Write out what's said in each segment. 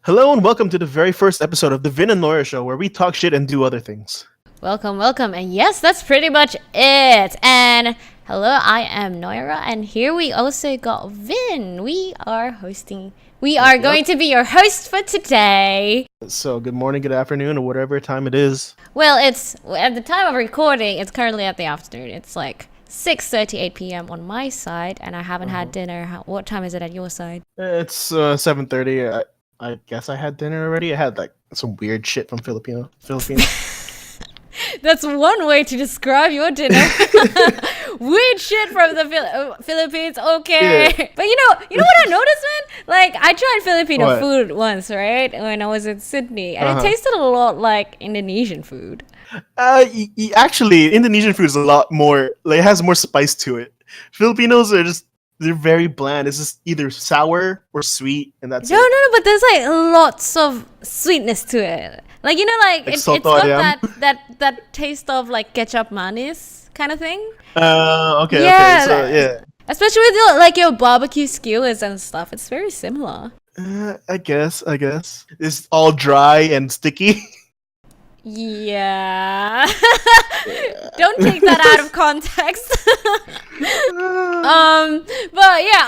Hello and welcome to the very first episode of the Vin and Noira Show, where we talk shit and do other things. Welcome, welcome. And yes, that's pretty much it. And hello, I am Noira, and here we also got Vin. We are going to be your host for today. So, good morning, good afternoon, or whatever time it is. Well, it's at the time of recording, it's currently at the afternoon. It's like 6:38 p.m. on my side, and I haven't had dinner. What time is it at your side? It's 7:30. I guess I had dinner already. I had like some weird shit from Filipino. That's one way to describe your dinner. Weird shit from the Philippines, okay. Yeah. But you know what I noticed, man? Like, I tried Filipino food once, right? When I was in Sydney. And it tasted a lot like Indonesian food. Actually, Indonesian food is a lot more, like, it has more spice to it. Filipinos are they're very bland. It's just either sour or sweet, and that's it. No, but there's like lots of sweetness to it. Like, you know, like it's got that taste of like ketchup manis kind of thing. Okay. So, yeah. Especially with your barbecue skewers and stuff. It's very similar. I guess. It's all dry and sticky. Yeah. Don't take that out of context. But yeah,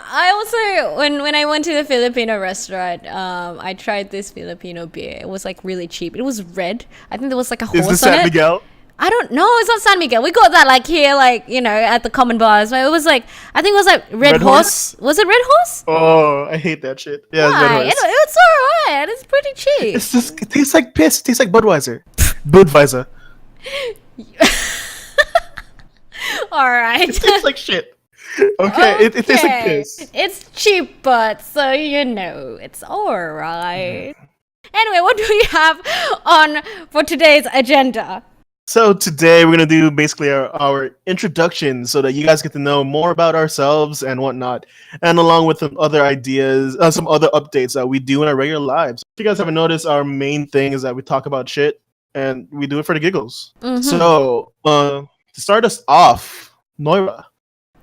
I also when I went to the Filipino restaurant, I tried this Filipino beer. It was like really cheap. It was red. I think there was like a horse on it. Is this San Miguel? I don't know. It's not San Miguel. We got that like here, like, you know, at the common bars. But it was like, I think it was like Red Horse. Was it Red Horse? Oh, I hate that shit. Yeah, why? It's Red Horse. It's alright. It's pretty cheap. It's just, it tastes like piss. It tastes like Budweiser. Budweiser. Alright. It tastes like shit. Okay, it tastes like piss. It's cheap, but so you know, it's alright. Anyway, what do we have on for today's agenda? So today we're going to do basically our introduction so that you guys get to know more about ourselves and whatnot. And along with some other ideas, some other updates that we do in our regular lives. If you guys haven't noticed, our main thing is that we talk about shit and we do it for the giggles. Mm-hmm. So to start us off, Noira,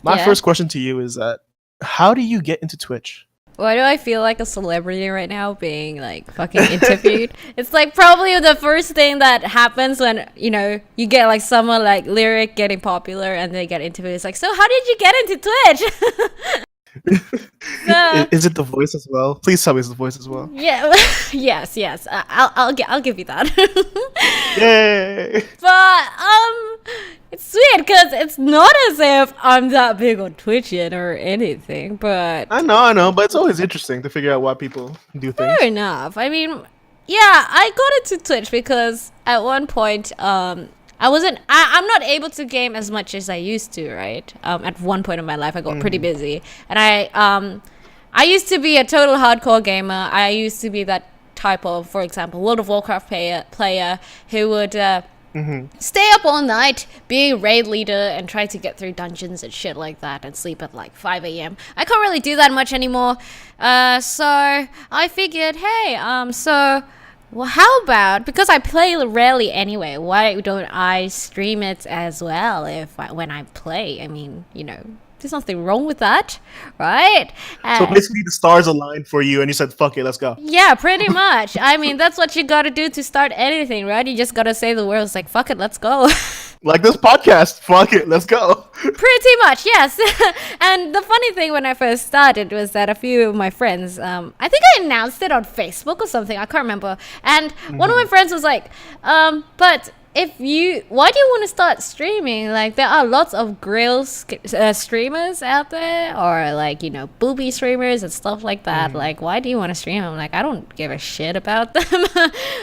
my first question to you is that how do you get into Twitch? Why do I feel like a celebrity right now being like fucking interviewed? It's like probably the first thing that happens when, you know, you get like someone like Lyric getting popular and they get interviewed. It's like, so how did you get into Twitch? Is it the voice as well? Please tell me it's the voice as well. Yeah, yes. I'll give you that. Yay! But it's weird because it's not as if I'm that big on Twitch yet or anything. But I know, but it's always interesting to figure out why people do things. Fair enough. I mean, yeah, I got into Twitch because at one point, I'm not able to game as much as I used to, right? At one point in my life, I got pretty busy. And I used to be a total hardcore gamer. I used to be that type of, for example, World of Warcraft player who would stay up all night, be a raid leader, and try to get through dungeons and shit like that, and sleep at like 5 a.m. I can't really do that much anymore. So I figured, hey, well, how about, because I play rarely anyway, why don't I stream it as well when I play? I mean, you know, there's nothing wrong with that, right? So basically the stars aligned for you and you said, fuck it, let's go. Yeah, pretty much. I mean, that's what you gotta do to start anything, right? You just gotta say the words like, fuck it, let's go. Like this podcast, fuck it, let's go. Pretty much, yes. And the funny thing when I first started was that a few of my friends, I think I announced it on Facebook or something, I can't remember. And one of my friends was like, but why do you want to start streaming? Like, there are lots of grill streamers out there, or like, you know, booby streamers and stuff like that. Like, why do you want to stream? I'm like, I don't give a shit about them.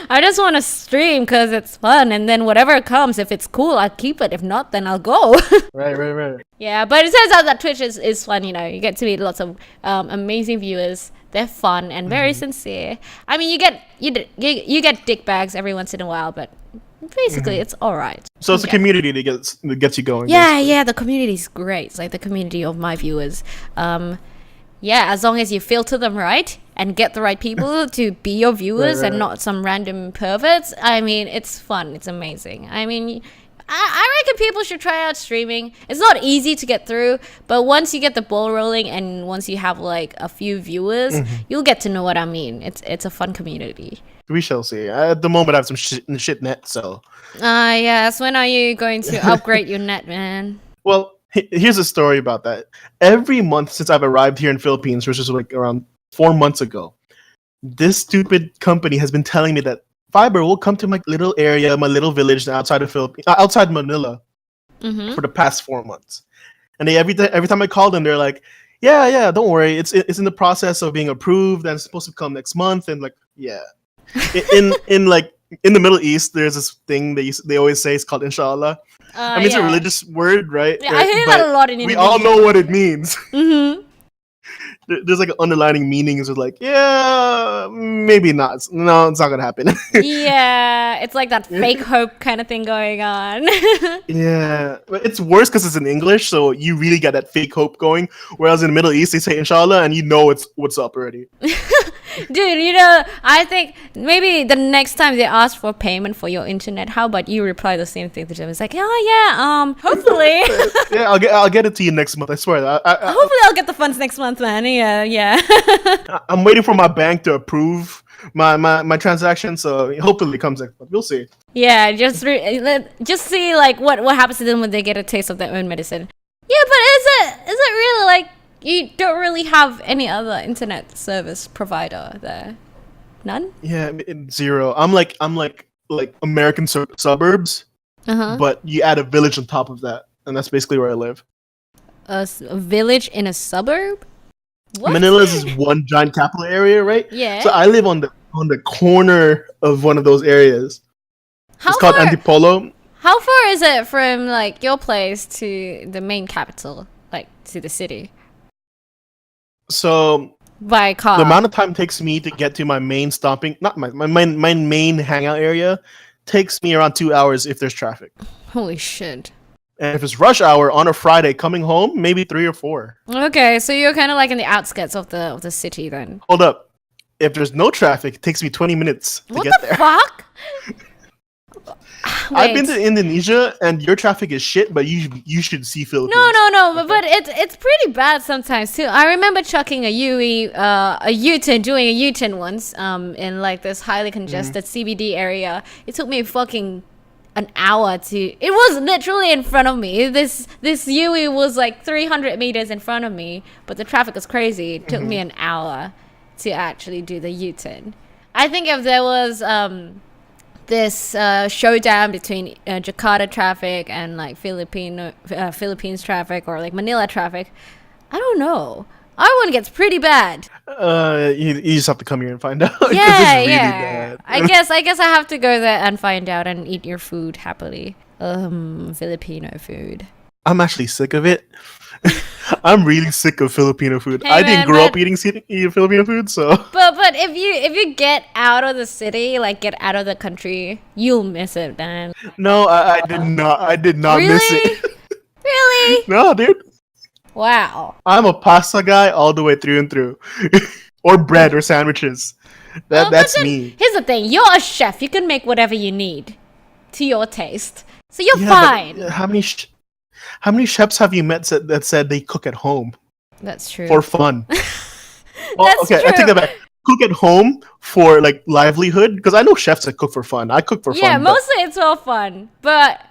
I just want to stream because it's fun, and then whatever comes, if it's cool, I'll keep it. If not, then I'll go. Right. Yeah, but it turns out that Twitch is fun. You know, you get to meet lots of amazing viewers. They're fun and very sincere. I mean, you get dick bags every once in a while, but basically it's all right. So it's a community that gets you going. Yeah, the community is great. It's like the community of my viewers. As long as you filter them right and get the right people to be your viewers and not some random perverts. I mean, it's fun. It's amazing. I mean, I reckon people should try out streaming. It's not easy to get through, but once you get the ball rolling and once you have like a few viewers, you'll get to know what I mean. It's a fun community. We shall see. At the moment, I have some shit net, so. Yes. When are you going to upgrade your net, man? Well, here's a story about that. Every month since I've arrived here in Philippines, which is like around 4 months ago, this stupid company has been telling me that fiber will come to my little area, my little village outside of outside Manila, for the past 4 months. And every time I call them, they're like, "Yeah, don't worry, it's in the process of being approved and it's supposed to come next month." And like, yeah, in the Middle East, there's this thing they always say, it's called inshallah. I mean, it's a religious word, right? Yeah, I hear that a lot in Indonesia. We all know what it means. There's like an underlining meaning. It's like, yeah, maybe not. No, it's not gonna happen. Yeah, it's like that fake hope kind of thing going on. Yeah, but it's worse because it's in English, so you really get that fake hope going. Whereas in the Middle East, they say inshallah, and you know it's what's up already. Dude, I think maybe the next time they ask for payment for your internet, how about you reply the same thing to them? It's like, oh yeah, hopefully. Yeah, I'll get it to you next month. I swear. Hopefully, I'll get the funds next month, man. Yeah. I'm waiting for my bank to approve my transaction, so hopefully it comes next month. We'll see. Yeah, just see like what happens to them when they get a taste of their own medicine. Yeah, but is it really like you don't really have any other internet service provider there? None? Yeah, zero. I'm like American suburbs, but you add a village on top of that, and that's basically where I live. A village in a suburb? What? Manila's is one giant capital area, right? Yeah. So I live on the corner of one of those areas. It's called Antipolo. How far is it from like your place to the main capital, like to the city? So by car. The amount of time it takes me to get to my main not my main hangout area takes me around 2 hours if there's traffic. Holy shit. And if it's rush hour on a Friday coming home, maybe 3 or 4. Okay, so you're kind of like in the outskirts of the city then. Hold up. If there's no traffic, it takes me 20 minutes to get there. What the fuck? I've been to Indonesia and your traffic is shit, but you should see Philippines. No, but it's pretty bad sometimes too. I remember chucking a U-turn, doing a U-turn once in like this highly congested CBD area. It took me fucking an hour it was literally in front of me. This Yui was like 300 meters in front of me, but the traffic was crazy. It took me an hour to actually do the U-turn. I think if there was this showdown between Jakarta traffic and like Philippines traffic or like Manila traffic, I don't know. Our one gets pretty bad. You just have to come here and find out. Yeah, it's really yeah. bad. I guess I have to go there and find out and eat your food happily. Filipino food. I'm actually sick of it. I'm really sick of Filipino food. Hey, I didn't grow up eating Filipino food, so. But if you get out of the city, like get out of the country, you'll miss it, man. No, I did not. I did not Really? miss it. Really? No, dude. Wow. I'm a pasta guy all the way through and through, or bread or sandwiches. That's me. Here's the thing: you're a chef. You can make whatever you need to your taste, so you're fine. How many chefs have you met that said they cook at home? That's true. For fun. That's true. I take that back. Cook at home for like livelihood, because I know chefs that cook for fun. I cook for fun. Yeah, mostly it's all fun, but.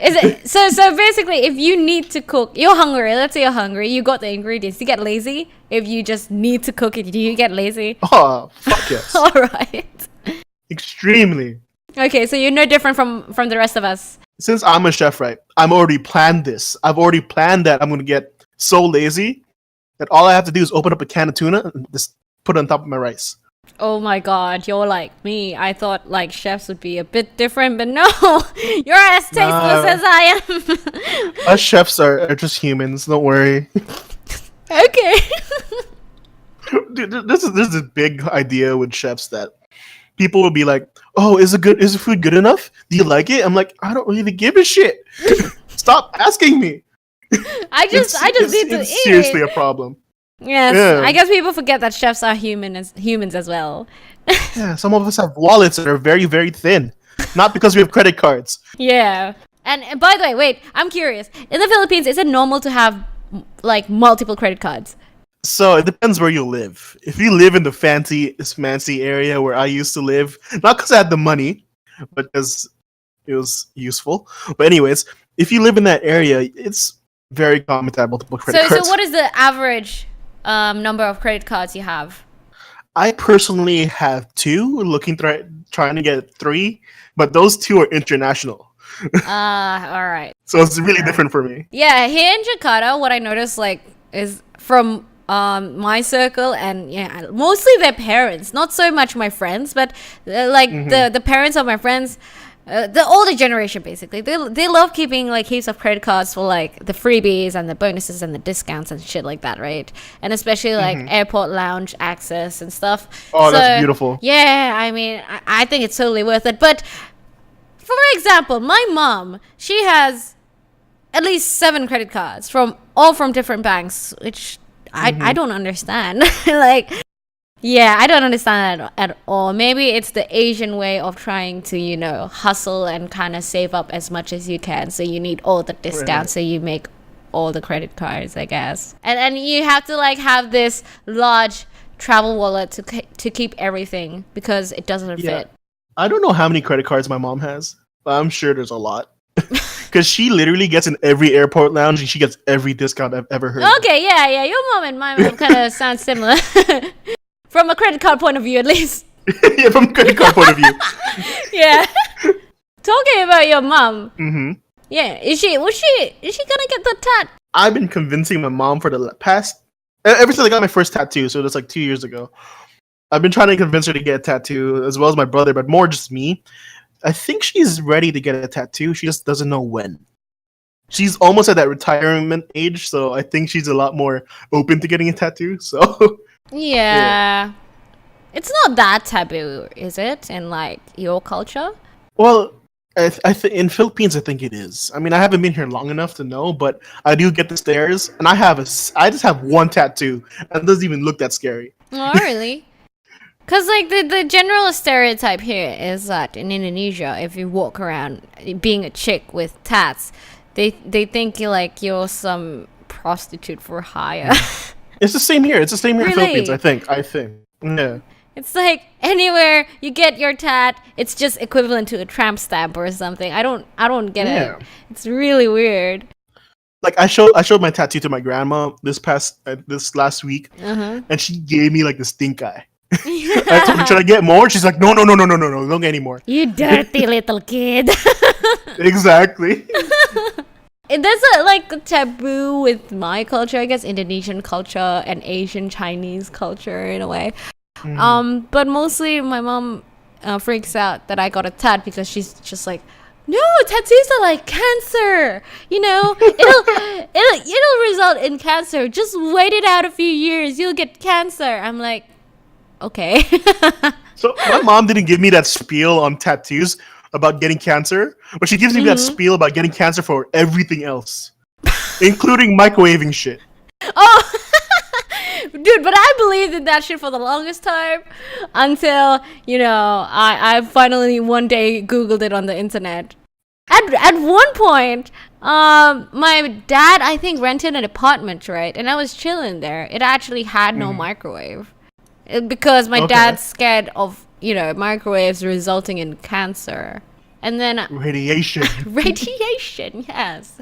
Is it so basically if you need to cook, you're hungry, let's say you're hungry, you got the ingredients, you get lazy. If you just need to cook it, do you get lazy? Oh, fuck yes. Alright. Extremely. Okay, so you're no different from the rest of us. Since I'm a chef, right, I've already planned this. I've already planned that I'm going to get so lazy that all I have to do is open up a can of tuna and just put it on top of my rice. Oh my god, you're like me. I thought like chefs would be a bit different, but no, you're as tasteless as I am. Us chefs are just humans. Don't worry. Okay. Dude, this is a big idea with chefs that people will be like, "Oh, is the food good enough? Do you like it?" I'm like, I don't really give a shit. Stop asking me. I just need to eat. It's seriously a problem. Yes, Yeah. I guess people forget that chefs are humans as well. Yeah, some of us have wallets that are very, very thin. Not because we have credit cards. Yeah. And by the way, wait, I'm curious. In the Philippines, is it normal to have like multiple credit cards? So it depends where you live. If you live in the fancy area where I used to live, not because I had the money, but because it was useful. But anyways, if you live in that area, it's very common to have multiple credit cards. So what is the average number of credit cards you have? I personally have two, trying to get three, but those two are international. All right. So it's really different for me. Yeah, here in Jakarta, what I noticed like is from my circle and yeah, mostly their parents, not so much my friends, but the parents of my friends, the older generation basically, they love keeping like heaps of credit cards for like the freebies and the bonuses and the discounts and shit like that, right? And especially like airport lounge access and stuff. Oh, that's beautiful. Yeah, I mean, I think it's totally worth it. But for example, my mom, she has at least 7 credit cards from different banks, which I don't understand. Like, yeah, I don't understand that at all. Maybe it's the Asian way of trying to, you know, hustle and kind of save up as much as you can. So you need all the discounts, so you make all the credit cards, I guess. And you have to like have this large travel wallet to keep everything because it doesn't fit. I don't know how many credit cards my mom has, but I'm sure there's a lot. Because she literally gets in every airport lounge and she gets every discount I've ever heard. Okay, yeah. Your mom and my mom kind of sound similar. From a credit card point of view, at least. Yeah, from a credit card point of view. Yeah. Talking about your mom. Yeah, is she gonna get the tat? I've been convincing my mom for the past ever since I got my first tattoo, so that's like 2 years ago. I've been trying to convince her to get a tattoo, as well as my brother, but more just me. I think she's ready to get a tattoo. She just doesn't know when. She's almost at that retirement age, so I think she's a lot more open to getting a tattoo. So yeah. It's not that taboo, is it? In like your culture? Well, in Philippines, I think it is. I mean, I haven't been here long enough to know, but I do get the stares, and I just have one tattoo, and it doesn't even look that scary. Oh, really? Because like the general stereotype here is that in Indonesia, if you walk around being a chick with tats, they think you're some prostitute for hire. It's the same here. It's the same here in Really? Philippines, I think. Yeah. It's like anywhere you get your tat, it's just equivalent to a tramp stamp or something. I don't get it. It's really weird. Like I showed my tattoo to my grandma this last week, and she gave me like the stink eye. I told her, should I get more? She's like, no, don't get any more. You dirty little kid. Exactly. There's a taboo with my culture, I guess, Indonesian culture and Asian Chinese culture in a way. But mostly my mom freaks out that I got a tat because she's just like, no, tattoos are like cancer. You know, it'll result in cancer. Just wait it out a few years, you'll get cancer. I'm like, okay. So my mom didn't give me that spiel on tattoos about getting cancer, but she gives me that spiel about getting cancer for everything else, including microwaving shit. Oh, dude, but I believed in that shit for the longest time until, you know, I finally one day Googled it on the internet. At one point, my dad, I think, rented an apartment, right? And I was chilling there. It actually had no microwave. Because my dad's scared of, you know, microwaves resulting in cancer. And then Radiation, yes.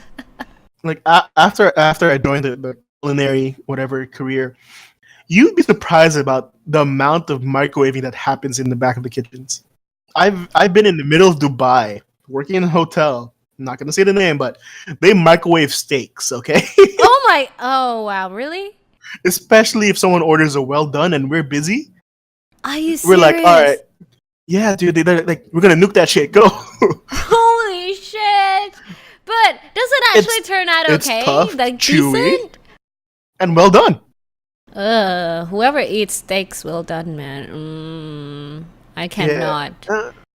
like after I joined the culinary whatever career, you'd be surprised about the amount of microwaving that happens in the back of the kitchens. I've been in the middle of Dubai working in a hotel. I'm not gonna say the name, but they microwave steaks. Okay. Oh wow, really? Especially if someone orders a well done and we're busy. Are you serious? We're like, all right, yeah, dude. They're like, we're gonna nuke that shit. Go. Holy shit! But does it actually turn out okay? It's tough, like chewy, decent? and well done. Whoever eats steaks well done, man. I cannot.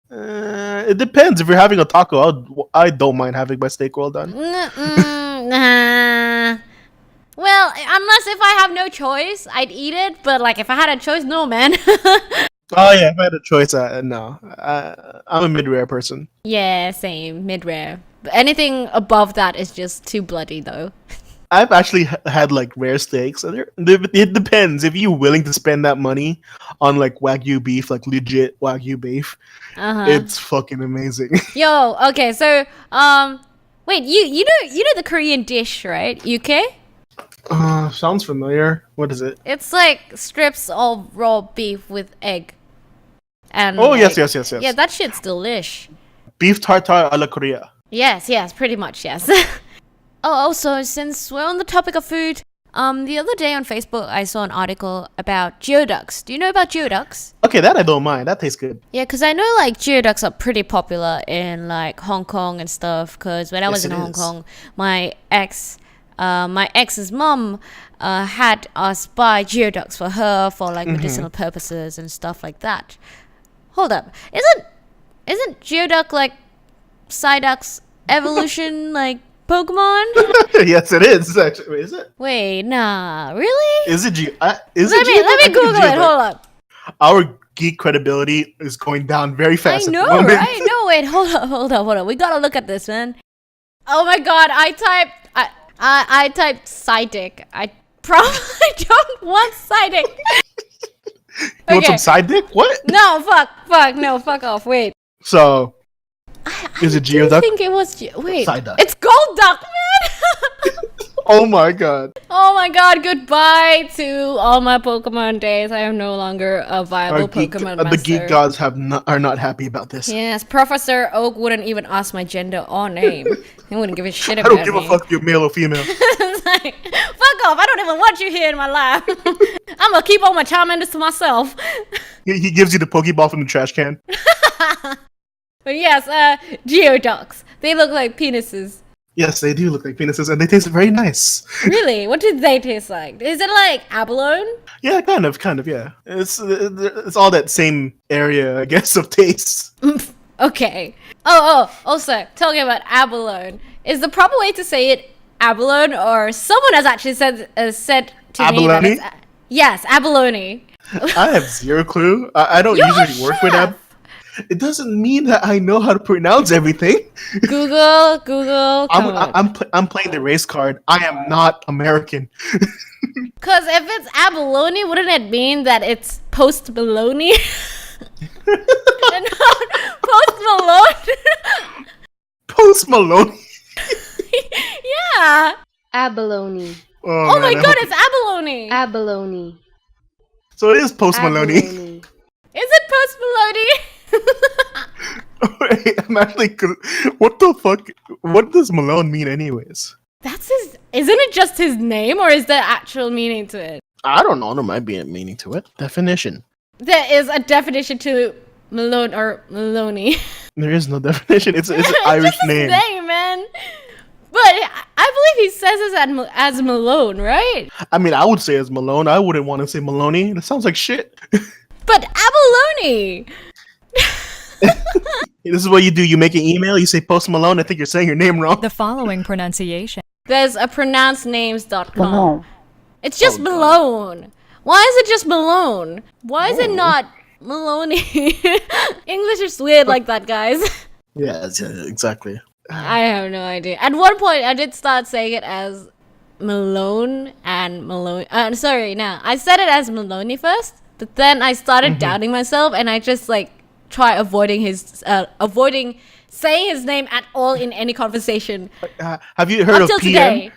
It depends. If you're having a taco, I don't mind having my steak well done. Nah. Well, unless if I have no choice, I'd eat it. But like, if I had a choice, no, man. Oh yeah, if I had a choice, no, I'm a mid-rare person. Yeah, same, mid-rare. But anything above that is just too bloody, though. I've actually had like rare steaks. And it depends if you're willing to spend that money on like wagyu beef, like legit wagyu beef. Uh-huh. It's fucking amazing. Yo, okay, so, wait, you know the Korean dish, right? UK? Sounds familiar. What is it? It's like strips of raw beef with egg. And Oh like, yes. yeah, that shit's delish. Beef tartare a la Korea. Yes, pretty much, yes. Oh, also, since we're on the topic of food, the other day on Facebook, I saw an article about geoducks. Do you know about geoducks? Okay, that I don't mind. That tastes good. Yeah, because I know like geoducks are pretty popular in like Hong Kong and stuff. Because when I was Yes, in it Hong is. Kong, my ex's mom, had us buy geoducks for her for like medicinal purposes and stuff like that. Hold up, isn't Geoduck like Psyduck's evolution like Pokemon? Yes, it is. Actually, wait, is it? Wait, nah, really? Is it? Is Let it? me Geoduck? I think Google it's it. Geoduck. Hold up. Our geek credibility is going down very I fast. know, at the moment. right? No, wait, hold up. We gotta look at this, man. Oh my god, I typed Psydic. I probably don't want Psydic. You want some side dick? What? No, fuck off. Wait. So, is it I do Geoduck? think it was. Wait, Psyduck. it's Golduck, man. Oh my god. Oh my god, goodbye to all my Pokemon days. I am no longer a viable Pokemon The master. geek gods are not happy about this. Yes, Professor Oak wouldn't even ask my gender or name. He wouldn't give a shit I about don't give me. a fuck if you're male or female. It's like, fuck off, I don't even want you here in my life. I'm gonna keep all my Charmanders to myself. He gives you the Pokeball from the trash can. But yes, Geoducks. They look like penises. Yes, they do look like penises, and they taste very nice. Really? What do they taste like? Is it like abalone? Yeah, kind of, yeah. It's all that same area, I guess, of taste. Okay. Also, talking about abalone. Is the proper way to say it abalone, or someone has actually said to me that Abalone? it's yes, abalone. I have zero clue. I don't You're a usually work with chef. that. It doesn't mean that I know how to pronounce everything. Google, come on. I'm playing the race card. I am not American. Because if it's abalone, wouldn't it mean that it's Post Malone? And not Post Malone. Post Malone. Yeah. Abalone. Oh my man, I god, hope- it's abalone. Abalone. So it is Post Malone. Abalone. Is it Post Malone? Wait, I'm actually. What the fuck? What does Malone mean, anyways? That's his. Isn't it just his name, or is there actual meaning to it? I don't know. There might be a meaning to it. Definition. There is a definition to Malone or Maloney. There is no definition. It's an Irish Just his name. name, man. But I believe he says it as Malone, right? I mean, I would say it's Malone. I wouldn't want to say Maloney. That sounds like shit. But abalone. This is what you do. You make an email. You say Post Malone. I think you're saying your name wrong. The following pronunciation. There's a pronouncenames.com. It's just Malone. Why is it just Malone? Why is it not Maloney? English is weird like that, guys. Yeah, exactly. I have no idea. At one point, I did start saying it as Malone and Malone. Sorry, no. I said it as Maloney first, but then I started doubting myself, and I just like try avoiding saying his name at all in any conversation. Have you heard Until of PM? today.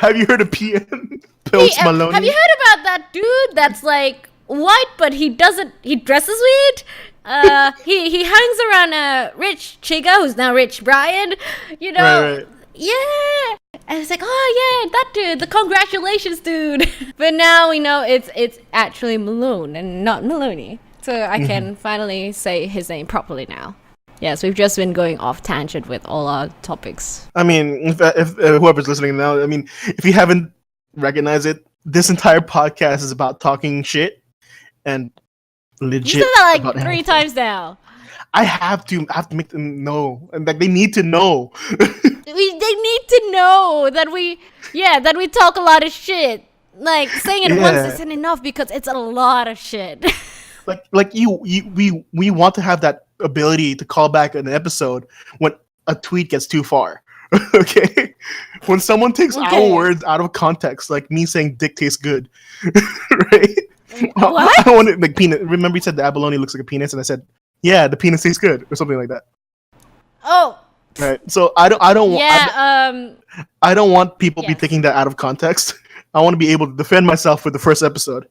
Have you heard of PM? Post Malone. Have you heard about that dude that's like white, but he dresses weird? He hangs around Rich Chiga, who's now Rich Brian. You know, Right. yeah. And it's like, oh yeah, that dude, the congratulations dude. But now we know it's actually Malone and not Maloney. So I can finally say his name properly now. Yes, we've just been going off tangent with all our topics. I mean, if whoever's listening now, I mean, if you haven't recognized it, this entire podcast is about talking shit and legit. You said that about like 3 anything. times now. I have to make them know, and like they need to know. They need to know that we talk a lot of shit. Like saying it once Yeah. isn't enough because it's a lot of shit. we want to have that ability to call back an episode when a tweet gets too far. Okay, when someone takes our Okay. words out of context, like me saying "dick tastes good," right? What? I wanted like peanut. Remember, you said the abalone looks like a penis, and I said, "Yeah, the penis tastes good," or something like that. Oh, Right. So I don't want. yeah. I don't want people to be Yes. taking that out of context. I want to be able to defend myself with the first episode.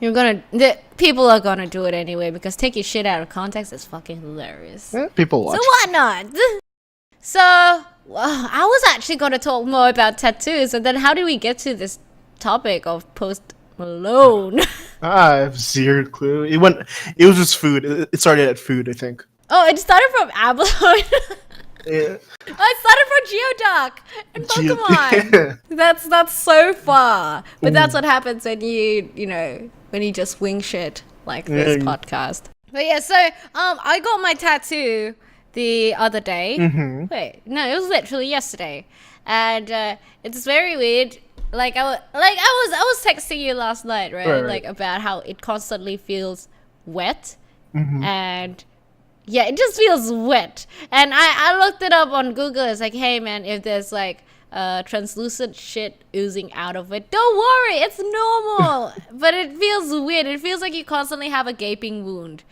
People are gonna do it anyway because taking shit out of context is fucking hilarious. People watch. So why not? So I was actually gonna talk more about tattoos, and then how did we get to this topic of Post Malone? I have zero clue. It was just food. It started at food, I think. Oh, it started from abalone. Yeah. I started from Geoduck and Pokemon. Yeah. That's so far. But that's what happens when when you just wing shit like this Yeah. podcast. But yeah, so I got my tattoo the other day. Mm-hmm. Wait, no, it was literally yesterday. And it's very weird. I was texting you last night, right? Right. Like about how it constantly feels wet. Mm-hmm. And yeah, it just feels wet. And I looked it up on Google. It's like, hey man, if there's like translucent shit oozing out of it, don't worry, it's normal. But it feels weird. It feels like you constantly have a gaping wound.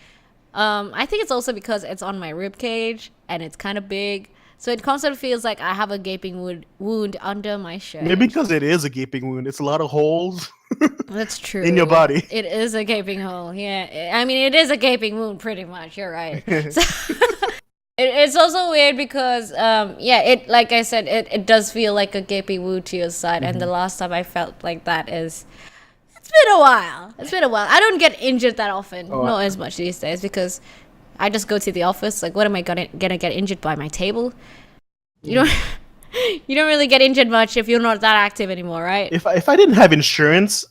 I think it's also because it's on my rib cage and it's kind of big. So it constantly feels like I have a gaping wound under my shirt. Maybe because it is a gaping wound. It's a lot of holes. That's true. In your body. It is a gaping hole. Yeah. I mean, it is a gaping wound, pretty much. You're right. So, it's also weird because, it, like I said, it does feel like a gaping wound to your side. And the last time I felt like that it's been a while. I don't get injured that often. Oh, Not as much these days because I just go to the office. Like, what am I gonna get injured by my table? You don't. You don't really get injured much if you're not that active anymore, right? If I didn't have insurance,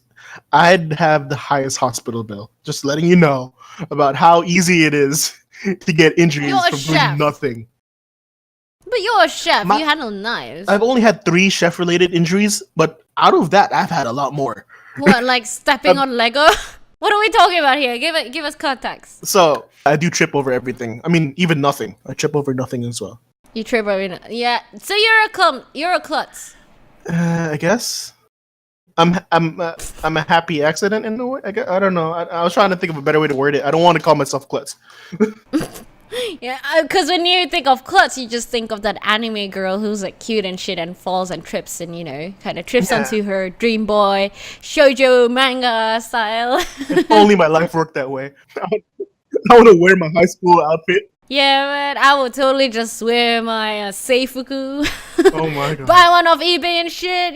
I'd have the highest hospital bill. Just letting you know about how easy it is to get injuries You're a from chef. doing nothing. But you're a chef. My- You handle knives. I've only had 3 chef-related injuries, but out of that, I've had a lot more. What, like stepping on Lego? What are we talking about here? Give us context. So I do trip over everything. I mean, even nothing. I trip over nothing as well. You trip over. Yeah. So you're a klutz. I guess. I'm a happy accident in a way. I don't know. I was trying to think of a better way to word it. I don't want to call myself klutz. Yeah, because when you think of klutz, you just think of that anime girl who's like cute and shit and falls and trips and kind of trips Yeah. onto her dream boy shoujo manga style. If only my life worked that way. I want to wear my high school outfit. Yeah, man, I would totally just wear my seifuku. Oh my god. Buy one off eBay and shit,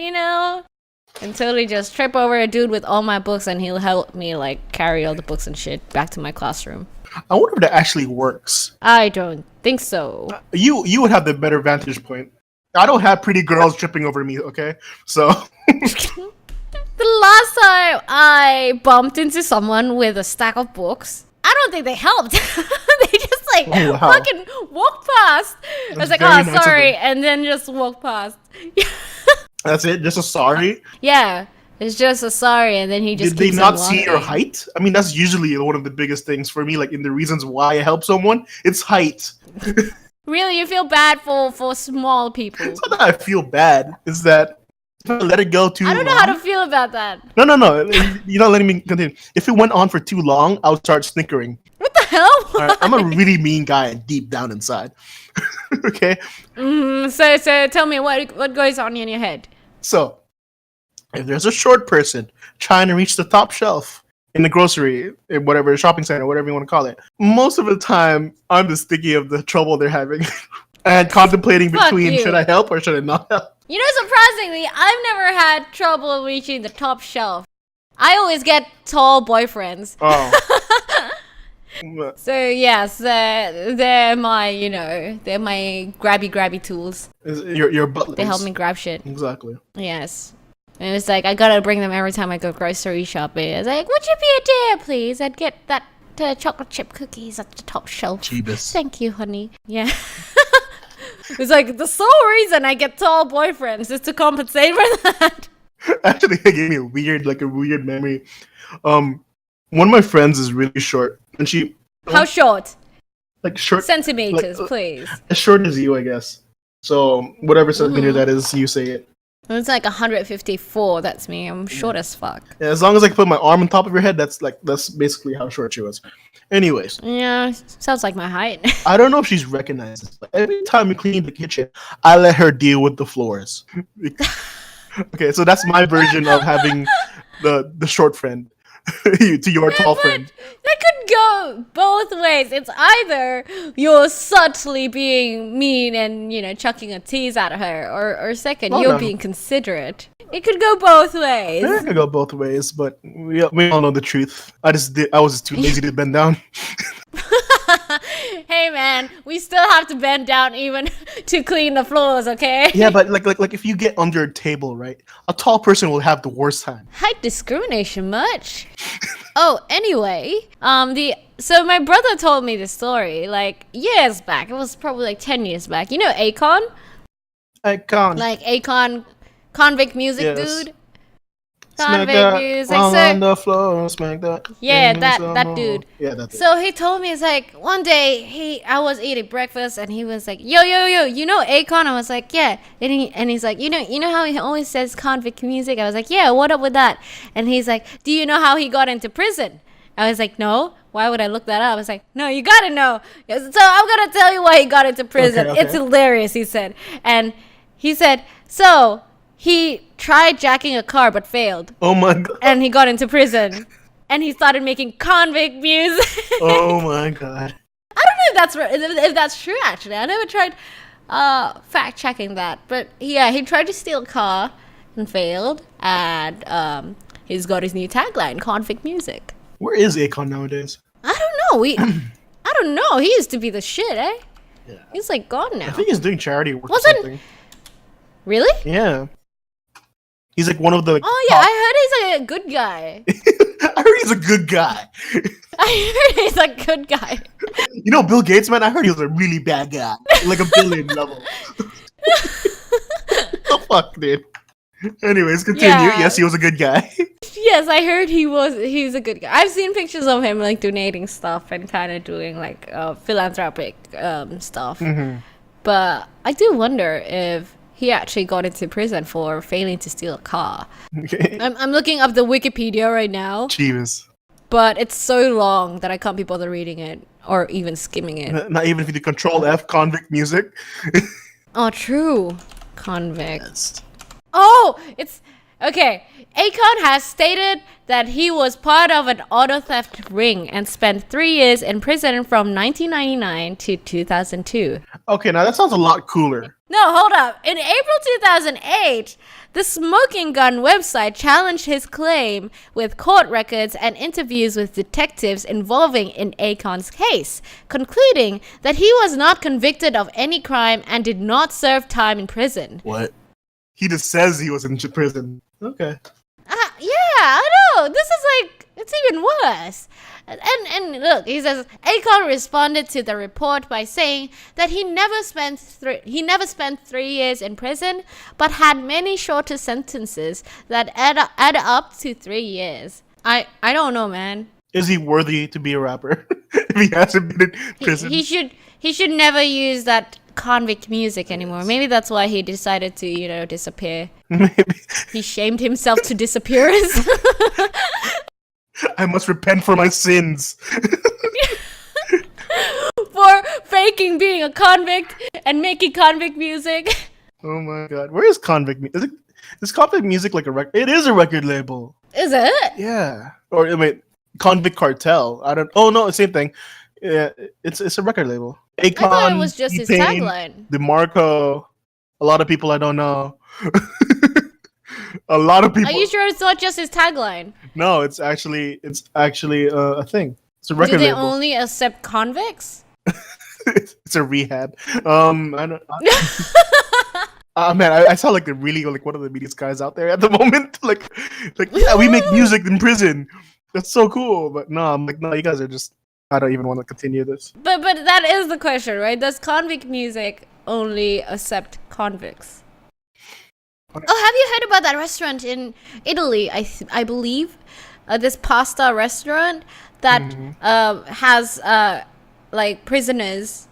and totally just trip over a dude with all my books and he'll help me like carry all the books and shit back to my classroom. I wonder if that actually works. I don't think so. You would have the better vantage point. I don't have pretty girls tripping over me, okay? So The last time I bumped into someone with a stack of books, I don't think they helped. They just like Oh, wow. fucking walked past. I was That's like, very oh, nice of sorry, them. and then just walked past. that's it. Just a sorry. Yeah, it's just a sorry, and then he just Did they keeps on not see your walking. height? I mean, that's usually one of the biggest things for me. Like in the reasons why I help someone, it's height. Really, you feel bad for small people. It's not that I feel bad. It's that if I let it go too I don't know long. how to feel about that. No. You're not letting me continue. If it went on for too long, I would start snickering. What the hell? All right? I'm a really mean guy deep down inside. Okay? So tell me what goes on in your head. So, if there's a short person trying to reach the top shelf in the grocery, in whatever shopping center, whatever you want to call it, most of the time, I'm the sticky of the trouble they're having. And contemplating Fuck between you. should I help or should I not help? Surprisingly, I've never had trouble reaching the top shelf. I always get tall boyfriends. Oh. So yes, they're my they're my grabby tools. Your butt They help links. me grab shit. Exactly. Yes. And it's like I gotta bring them every time I go grocery shopping. It's like, would you be a dear, please? I'd get that chocolate chip cookies at the top shelf. Jeebus. Thank you, honey. Yeah. It's like the sole reason I get tall boyfriends is to compensate for that. Actually, it gave me a weird memory. One of my friends is really short, and she How short? like short, Centimeters, like, please. as short as you, I guess. So whatever centimeter Mm-hmm. that is, you say it. It's like 154. That's me. I'm short as fuck. Yeah, as long as I can put my arm on top of your head, that's basically how short she was. Anyways, Yeah, sounds like my height. I don't know if she's recognized this, but every time we clean the kitchen, I let her deal with the floors. Okay, so that's my version of having the short friend to your tall friend. That could go both ways. It's either you're subtly being mean and, chucking a tease at her, or second, Oh, you're no. being considerate. It could go both ways. It could go both ways, but we all know the truth. I was just too lazy to bend down. Hey man, we still have to bend down even to clean the floors, okay? Yeah, but like if you get under a table, right, a tall person will have the worst time. Height discrimination much? Oh, anyway, so my brother told me this story like years back. It was probably like 10 years back. You know Akon? Akon. Like Akon, convict music Yes. dude. Smack Convict that music. all So on the floor, smack that. yeah, Give me that some dude. more. Yeah, that dude. So he told me, it's like one day I was eating breakfast and he was like, yo, you know Akon? I was like, yeah. And he's like, you know how he always says convict music? I was like, yeah, what up with that? And he's like, do you know how he got into prison? I was like, no. Why would I look that up? I was like, no, you gotta know. So I'm gonna tell you why he got into prison. Okay. It's hilarious, he said. And he said, so he tried jacking a car but failed. Oh my god. And he got into prison. And he started making convict music. Oh my god. I don't know if that's true, actually. I never tried fact checking that. But yeah, he tried to steal a car and failed. And he's got his new tagline, convict music. Where is Akon nowadays? I don't know. I don't know. He used to be the shit, eh? Yeah. He's like gone now. I think he's doing charity work Wasn't- or something. Really? Yeah. He's like one of the. Oh yeah, I heard he's a good guy. I heard he's a good guy. I heard he's a good guy. You know Bill Gates, man? I heard he was a really bad guy. Like a villain level. The fuck, dude. Anyways, continue. Yeah. Yes, he was a good guy. Yes, I heard he's a good guy. I've seen pictures of him like donating stuff and kind of doing like philanthropic stuff. Mm-hmm. But I do wonder if he actually got into prison for failing to steal a car. Okay. I'm looking up the Wikipedia right now, Jeeves. but it's so long that I can't be bothered reading it or even skimming it. Not even if you do Control F convict music. Oh, true. Convict. Oh, it's okay. Akon has stated that he was part of an auto theft ring and spent 3 years in prison from 1999 to 2002. Okay, now that sounds a lot cooler. No, hold up. In April 2008, the Smoking Gun website challenged his claim with court records and interviews with detectives involving in Akon's case, concluding that he was not convicted of any crime and did not serve time in prison. What? He just says he was in prison. Okay. Yeah, I know. This is like, it's even worse. And look, he says Akon responded to the report by saying that he never spent 3 years in prison, but had many shorter sentences that add up to 3 years. I don't know, man. Is he worthy to be a rapper if he hasn't been in prison? He should never use that convict music anymore. Maybe that's why he decided to, disappear. Maybe. He shamed himself to disappearance. I must repent for my sins. For faking being a convict and making convict music. Oh my god. Where is convict music? Is convict music like a record? It is a record label. Is it? Yeah. Or wait, convict cartel. I don't. Oh no, same thing. Yeah, it's a record label. Akon, I thought it was just his T-Pain, tagline. DeMarco, a lot of people I don't know. A lot of people. Are you sure it's not just his tagline? No, it's actually a thing. It's a Do record they label. only accept convicts? It's a rehab. I don't. Man, I sound like like one of the meanest guys out there at the moment. Like yeah, we make music in prison. That's so cool. But no, I'm like, no, you guys are just. I don't even want to continue this. But that is the question, right? Does convict music only accept convicts? Okay. Oh, have you heard about that restaurant in Italy? I believe this pasta restaurant that has like prisoners,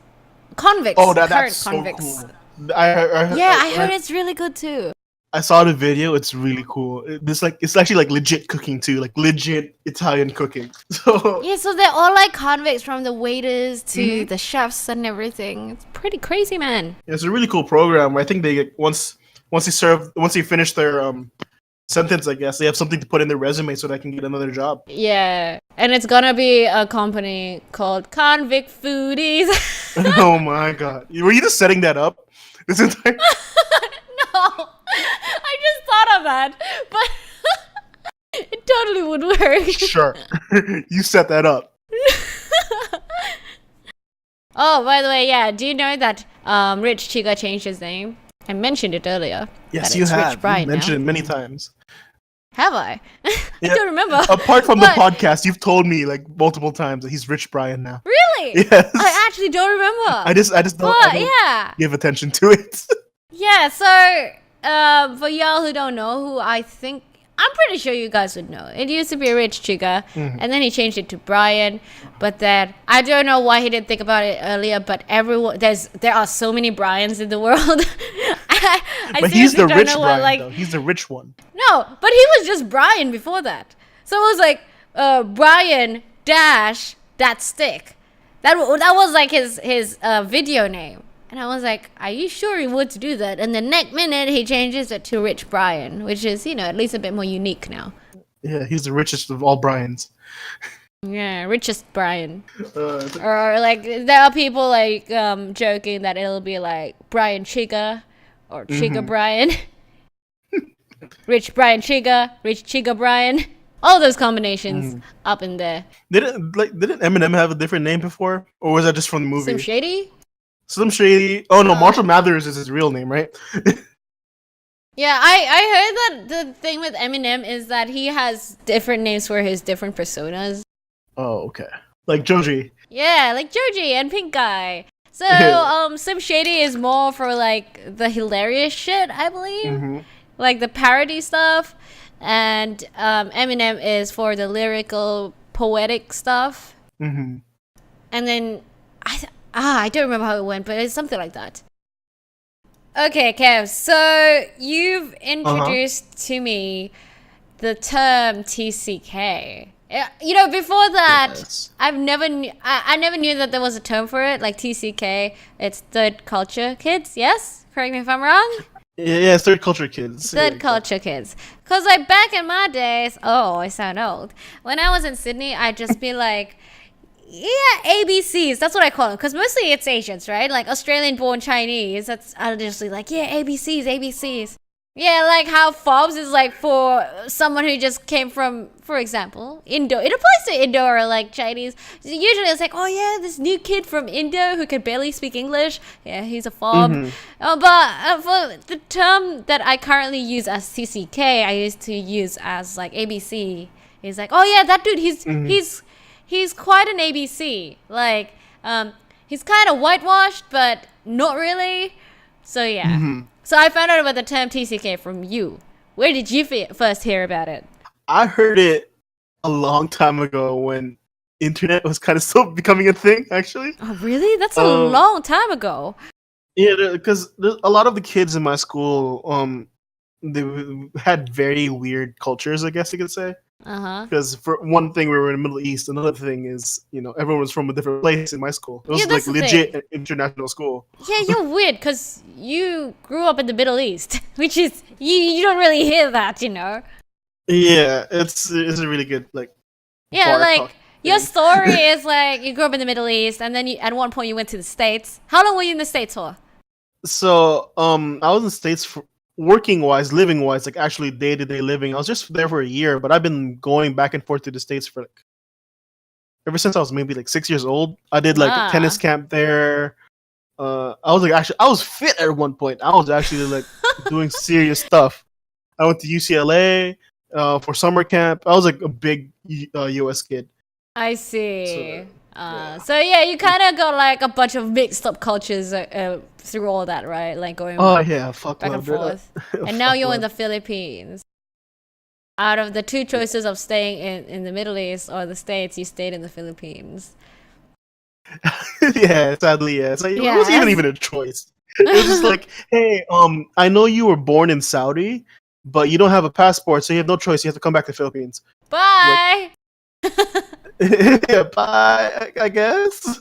convicts, Oh, current that's so convicts. cool. I heard it's really good too. I saw the video. It's really cool. It's actually like legit cooking too, like legit Italian cooking. So Yeah, so they're all like convicts, from the waiters to the chefs and everything. It's pretty crazy, man. it's a really cool program. I think they get once they finish their sentence, I guess they have something to put in their resume so they can get another job. Yeah, and it's gonna be a company called Convict Foodies. Oh my god, were you just setting that up? This entire No, I just thought of that, but it totally would work. Sure, you set that up. Oh, by the way, yeah, do you know that Rich Chiga changed his name? I mentioned it earlier. Yes, that you it's have. Rich Brian You mentioned now. it many times. Have I? I Yeah. don't remember. Apart from But- the podcast, you've told me like multiple times that he's Rich Brian now. Really? Yes. I actually don't remember. I just don't, But I don't yeah. give attention to it. Yeah, so for y'all who don't know, who I think, I'm pretty sure you guys would know. It used to be Rich Chiga, and then he changed it to Brian. But then I don't know why he didn't think about it earlier. But there are so many Brians in the world. I But he's seriously the don't rich know Brian, what, like, though. He's the rich one. no, but he was just Brian before that. So it was like Brian dash that stick. That was like his video name. And I was like, are you sure he would do that? And the next minute he changes it to Rich Brian, which is, at least a bit more unique now. Yeah, he's the richest of all Brians. Yeah, richest Brian. Uh, Or like there are people like joking that it'll be like Brian Chiga or Chiga Brian. Rich Brian Chiga, Rich Chiga Brian. All those combinations up in there. didn't Eminem have a different name before, or was that just from the movie? Slim Shady? Slim Shady. Oh no, Marshall Mathers is his real name, right? Yeah, I heard that the thing with Eminem is that he has different names for his different personas. Oh, okay. Like Joji. Yeah, like Joji and Pink Guy. So, Slim Shady is more for like the hilarious shit, I believe. Like the parody stuff. And Eminem is for the lyrical, poetic stuff. And then I don't remember how it went, but it's something like that. Okay, Kev, so you've introduced to me the term TCK. Before that, Yes. I never knew that there was a term for it, like TCK. It's third culture kids, yes? Correct me if I'm wrong? Yeah, it's third culture kids. Third culture kids. Because, like, back in my days, I sound old. When I was in Sydney, I'd just be like, yeah, ABCs. That's what I call them. Because mostly it's Asians, right? Like, Australian-born Chinese. I'll just be like, yeah, ABCs, ABCs. Yeah, like how FOBs is like for someone who just came from, for example, Indo. It applies to Indo or like Chinese. Usually it's like, oh yeah, this new kid from Indo who can barely speak English. Yeah, he's a FOB. But for the term that I currently use as TCK, I used to use as like ABC. He's like, oh yeah, that dude, he's quite an ABC. Like, he's kind of whitewashed, but not really. So yeah. So I found out about the term TCK from you. Where did you first hear about it? I heard it a long time ago when internet was kind of still becoming a thing, actually. Oh, really? That's a long time ago. Yeah, because a lot of the kids in my school, they had very weird cultures, I guess you could say. Because for one thing, we were in the Middle East. Another thing is, everyone was from a different place in my school. It was that's like the legit thing. international school. Yeah, you're weird because you grew up in the Middle East, which is, you don't really hear that, Yeah, it's a really good, like, Yeah, bar like, talk your thing. story is like, you grew up in the Middle East, and then at one point you went to the States. How long were you in the States for? So, I was in the States for working-wise, living-wise, like actually day-to-day living. I was just there for a year, but I've been going back and forth to the States for like ever since I was maybe like 6 years old. I did like a tennis camp there. I was fit at one point. I was actually like doing serious stuff. I went to UCLA for summer camp. I was like a big US kid. I see. So yeah, you kind of got like a bunch of mixed up cultures through all that, right? Like going Oh yeah, fuck back and love, dude. forth. And now you're in the Philippines. Out of the two choices of staying in the Middle East or the States, you stayed in the Philippines. Yeah, sadly, yeah. It's like, it wasn't Yes. even a choice. It was just like, hey, I know you were born in Saudi, but you don't have a passport, so you have no choice. You have to come back to the Philippines. Bye. Yeah, bye. I guess.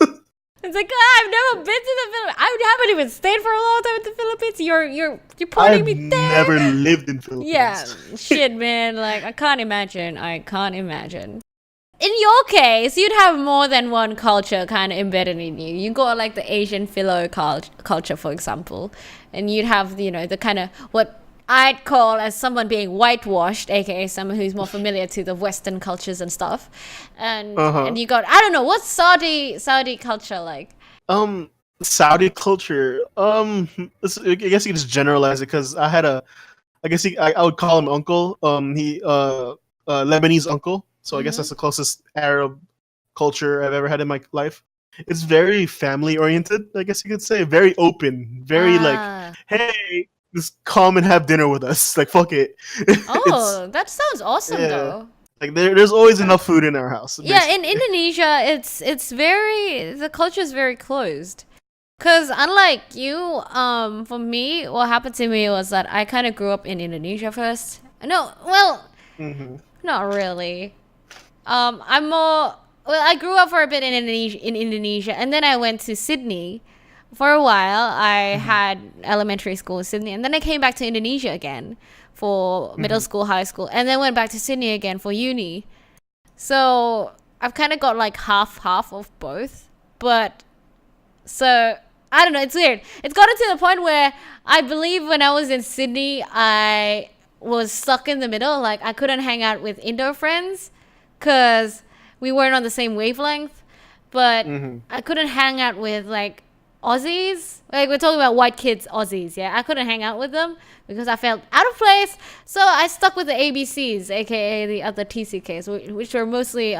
It's like, I've never been to the Philippines. I haven't even stayed for a long time in the Philippines. You're putting me there. Never lived in Philippines. Yeah, shit, man. Like, I can't imagine. In your case, you'd have more than one culture kind of embedded in you. You got like the Asian philo culture, for example, and you'd have, the kind of what I'd call as someone being whitewashed, aka someone who's more familiar to the Western cultures and stuff. And you got, I don't know, what's Saudi culture like? Saudi culture. I guess you can just generalize it because I would call him uncle. He Lebanese uncle. So I guess that's the closest Arab culture I've ever had in my life. It's very family oriented, I guess you could say. Very open. Very like, hey, just come and have dinner with us. Like, fuck it. Oh, that sounds awesome though. Like there's always enough food in our house. Yeah, in Indonesia, the culture is very closed. Cause unlike you, for me, what happened to me was that I kind of grew up in Indonesia first. No, well, not really. I grew up for a bit in Indonesia, and then I went to Sydney for a while. I had elementary school in Sydney, and then I came back to Indonesia again for middle school, high school, and then went back to Sydney again for uni. So I've kind of got like half of both, but so I don't know. It's weird. It's gotten to the point where I believe when I was in Sydney, I was stuck in the middle. Like I couldn't hang out with Indo friends because we weren't on the same wavelength, but I couldn't hang out with like Aussies. Like we're talking about white kids, Aussies. Yeah, I couldn't hang out with them because I felt out of place. So I stuck with the ABCs, aka the other TCKs, which were mostly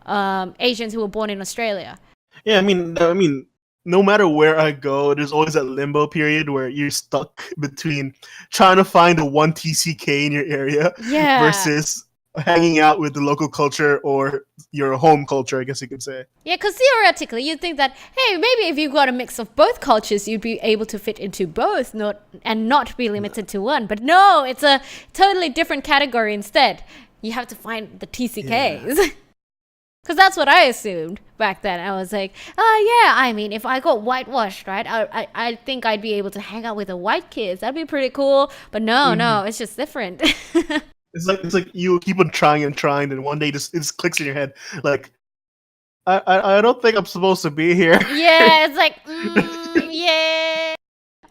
Asians who were born in Australia. Yeah, I mean, no matter where I go, there's always that limbo period where you're stuck between trying to find the one TCK in your area versus hanging out with the local culture or your home culture, I guess you could say. Yeah, because theoretically, you'd think that, hey, maybe if you've got a mix of both cultures, you'd be able to fit into both not be limited to one. But no, it's a totally different category instead. You have to find the TCKs. Because that's what I assumed back then. I was like, I mean, if I got whitewashed, right, I think I'd be able to hang out with the white kids. That'd be pretty cool. But no, it's just different. It's like you keep on trying, and one day it just clicks in your head. Like, I don't think I'm supposed to be here. Yeah, it's like, yeah.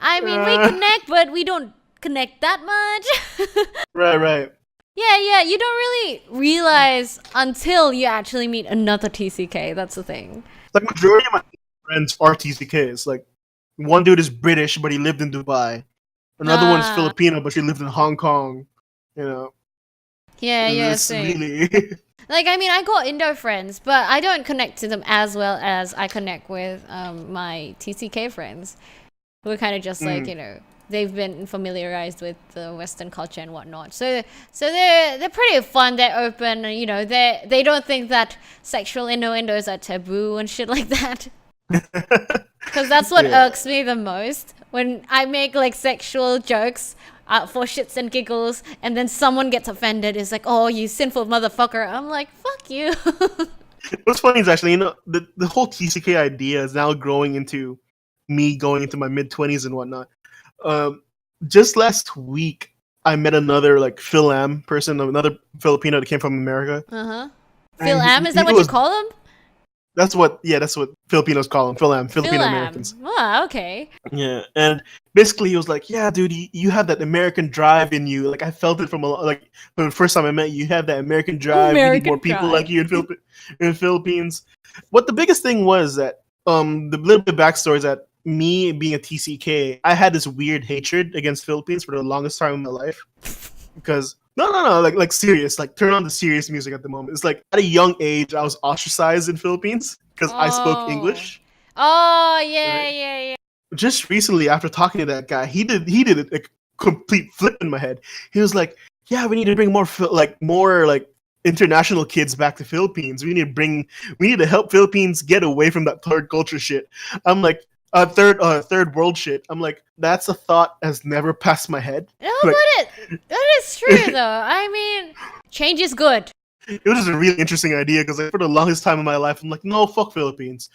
I mean, we connect, but we don't connect that much. Right. Yeah, you don't really realize until you actually meet another TCK. That's the thing. Like, majority of my friends are TCKs. Like, one dude is British, but he lived in Dubai. Another one's Filipino, but she lived in Hong Kong. You know. Yeah, same. Really... Like, I mean, I got Indo friends, but I don't connect to them as well as I connect with my TCK friends. We're kind of just like, they've been familiarized with the Western culture and whatnot. So they're pretty fun. They're open. They don't think that sexual innuendos are taboo and shit like that. Because that's what irks me the most when I make like sexual jokes for shits and giggles, and then someone gets offended. It's like, oh, you sinful motherfucker. I'm like, fuck you. What's funny is actually, the whole TCK idea is now growing into me going into my mid-20s and whatnot. Just last week, I met another like Phil Am person, another Filipino that came from America. Phil Am, is that what you call him? That's what Filipinos call him. Phil Am, Filipino Americans. Oh, okay. Yeah, and basically he was like, "Yeah, dude, you have that American drive in you. Like I felt it from the first time I met you. You have that American drive. You need more people like you in Philippines." What the biggest thing was that the little bit backstory is that me being a TCK, I had this weird hatred against Philippines for the longest time in my life because. No, like serious. Like turn on the serious music at the moment. It's like at a young age, I was ostracized in Philippines because I spoke English. Oh, yeah. Just recently, after talking to that guy, he did a complete flip in my head. He was like, yeah, we need to bring more like international kids back to Philippines. We need to help Philippines get away from that third culture shit. I'm like, third world shit. I'm like, that's a thought has never passed my head. No, Like, but that is true though. I mean, change is good. it was just a really interesting idea because like, for the longest time in my life, I'm like, no, fuck Philippines.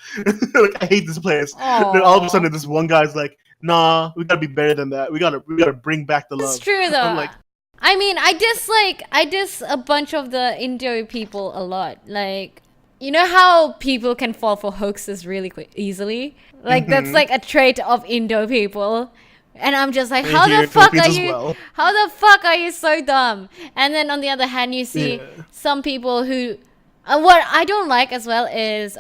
Like, I hate this place. Then all of a Aww. sudden, this one guy's like, nah, we gotta be better than that. We gotta bring back the love. It's true though. I'm like, I mean, I diss a bunch of the Indo people a lot. Like, you know how people can fall for hoaxes really easily? Like that's like a trait of Indo people. And I'm just like, And how here the in fuck Philippines are as you? well. How the fuck are you so dumb? And then on the other hand, you see Yeah. some people who, what I don't like as well is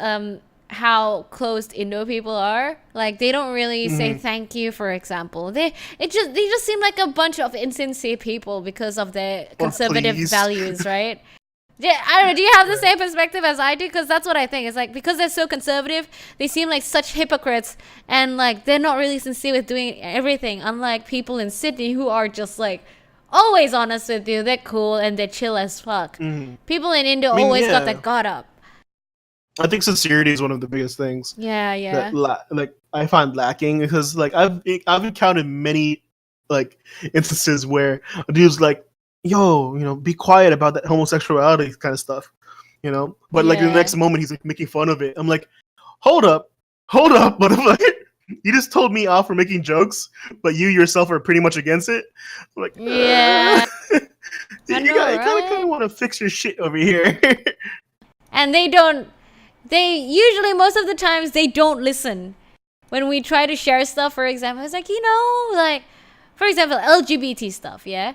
how closed Indo people are. Like they don't really say thank you, for example. They just seem like a bunch of insincere people because of their conservative please. values, right? Yeah, I don't know. Do you have the same perspective as I do? Because that's what I think. It's like because they're so conservative, they seem like such hypocrites, and like they're not really sincere with doing everything. Unlike people in Sydney who are just like always honest with you. They're cool and they're chill as fuck. People in India always got yeah. their guard up. I think sincerity is one of the biggest things Yeah, yeah. that like I find lacking because like I've encountered many like instances where a dude's like, yo, be quiet about that homosexuality kind of stuff, but like the Yeah. next moment he's like making fun of it. I'm like, hold up, but I'm like, you just told me off for making jokes, but you yourself are pretty much against it. I'm like, Yeah. I you know, kind right? of want to fix your shit over here. And they usually, most of the times, they don't listen. When we try to share stuff, for example, it's like, like, for example, LGBT stuff, yeah?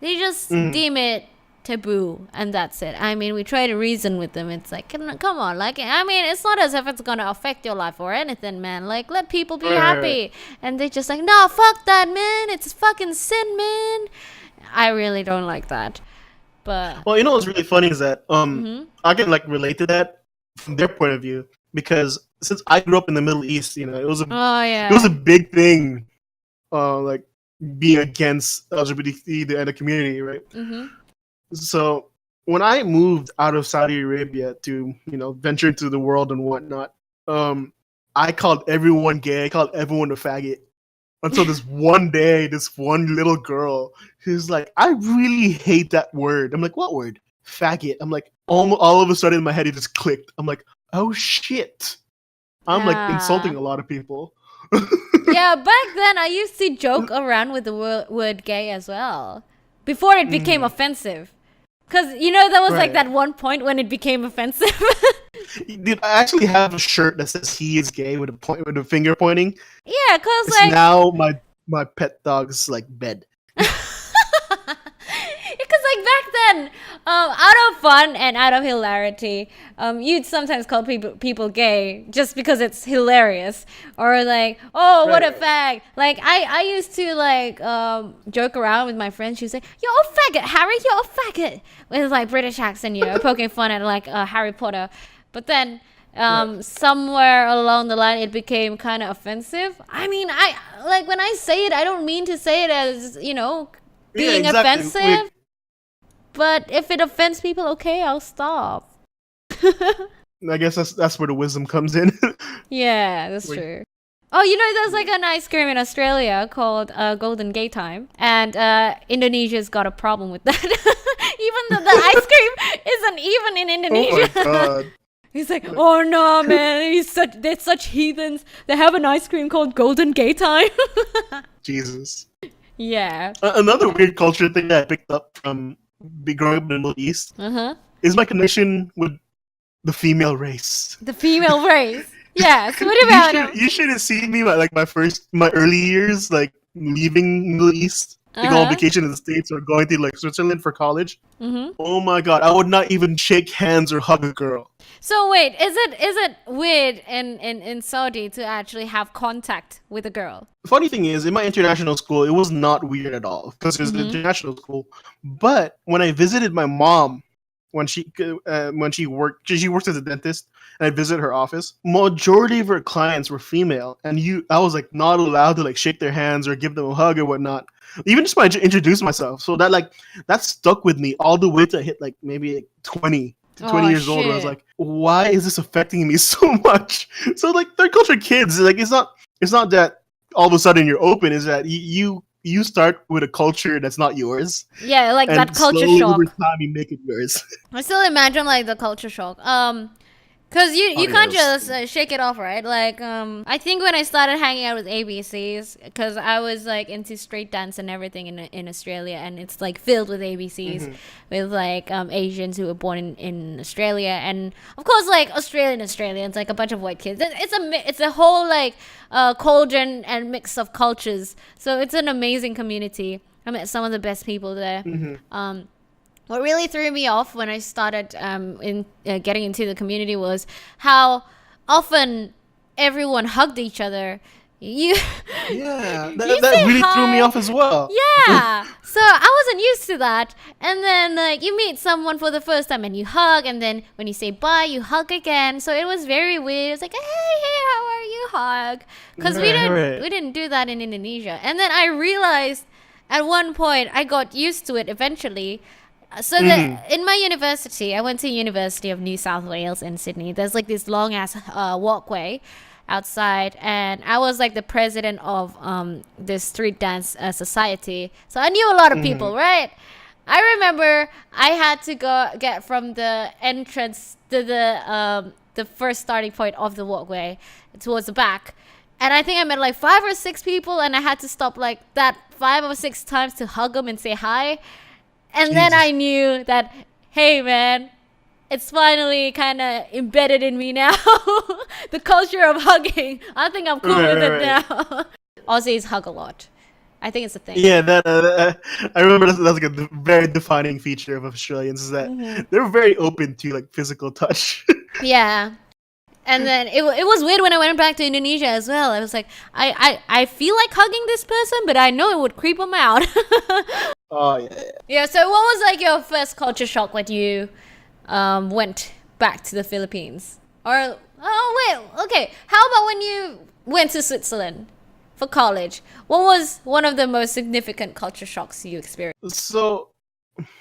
They just deem it taboo, and that's it. I mean, we try to reason with them. It's like, come on, like, I mean, it's not as if it's gonna affect your life or anything, man. Like, let people be happy. And they just like, no, fuck that, man. It's fucking sin, man. I really don't like that. But Well, what's really funny is that I can like relate to that from their point of view because since I grew up in the Middle East, it was oh yeah, it was a big thing, like being against LGBT and the community, right? So when I moved out of Saudi Arabia to venture into the world and whatnot, I called everyone gay. I called everyone a faggot. Until this one day, this one little girl who's like, I really hate that word. I'm like, what word? Faggot. I'm like, all of a sudden in my head, it just clicked. I'm like, oh shit. I'm like insulting a lot of people. yeah. Back then, I used to joke around with the word gay as well before it became offensive. Because there was like Right. that one point when it became offensive. Dude, I actually have a shirt that says he is gay with a finger pointing. Yeah, because It's like now my pet dog's like bed. because like back then, out of fun and out of hilarity, you'd sometimes call people gay just because it's hilarious, or like, oh, what a fag. Like I used to like joke around with my friends. She'd say, "You're a faggot, Harry. You're a faggot," with like British accent, poking fun at like Harry Potter. But then somewhere along the line, it became kind of offensive. I mean, I like when I say it, I don't mean to say it as being Yeah, exactly. offensive. But if it offends people, okay, I'll stop. I guess that's where the wisdom comes in. Yeah, that's Wait. true. Oh, there's like an ice cream in Australia called Golden Gay Time, and Indonesia's got a problem with that. Even though the ice cream isn't even in Oh Indonesia. my god. He's like, oh no, man, they're such heathens. They have an ice cream called Golden Gay Time. Jesus. Yeah. Another weird culture thing that I picked up from growing up in the Middle East is my connection with the female race. The female race. Yes. What about him? You should have seen me my early years, like leaving Middle East to go on vacation in the States or going to like Switzerland for college. Oh my god, I would not even shake hands or hug a girl. So wait, is it weird in Saudi to actually have contact with a girl? The funny thing is, in my international school, it was not weird at all because it was an international school. But when I visited my mom, when she worked as a dentist, and I'd visit her office. Majority of her clients were female, and I was like not allowed to like shake their hands or give them a hug or whatnot. Even just by introduce myself. So that stuck with me all the way to hit like maybe like 20 to 20 years old. Where I was like, why is this affecting me so much? So like third culture kids, like it's not that all of a sudden you're open. Is that you start with a culture that's not yours. Yeah, like and that culture slowly shock. over time you make it yours. I still imagine like the culture shock. Cause you can't just shake it off, right? Like I think when I started hanging out with ABCs, cause I was like into street dance and everything in Australia, and it's like filled with ABCs, with like Asians who were born in Australia, and of course like Australians, like a bunch of white kids. It's a whole like cauldron and mix of cultures. So it's an amazing community. I met some of the best people there. What really threw me off when I started getting into the community was how often everyone hugged each other. Yeah, that really threw me off as well. Yeah, so I wasn't used to that. And then like you meet someone for the first time and you hug, and then when you say bye, you hug again. So it was very weird. It's like, hey, how are you? Hug, because we didn't do that in Indonesia. And then I realized at one point I got used to it eventually. So in my university, I went to University of New South Wales in Sydney. There's like this long ass walkway outside, and I was like the president of this street dance society. So I knew a lot of people, right? I remember I had to go get from the entrance to the first starting point of the walkway towards the back. And I think I met like 5 or 6 people, and I had to stop like that 5 or 6 times to hug them and say hi. And then I knew that, hey man, it's finally kind of embedded in me now. The culture of hugging. I think I'm cool with it now. Aussies hug a lot. I think it's a thing. Yeah, I remember that's like a very defining feature of Australians is that they're very open to like physical touch. Yeah. And then it was weird when I went back to Indonesia as well. I was like, I feel like hugging this person, but I know it would creep them out. Oh yeah. Yeah. So what was like your first culture shock when you went back to the Philippines? Or okay. How about when you went to Switzerland for college? What was one of the most significant culture shocks you experienced? So,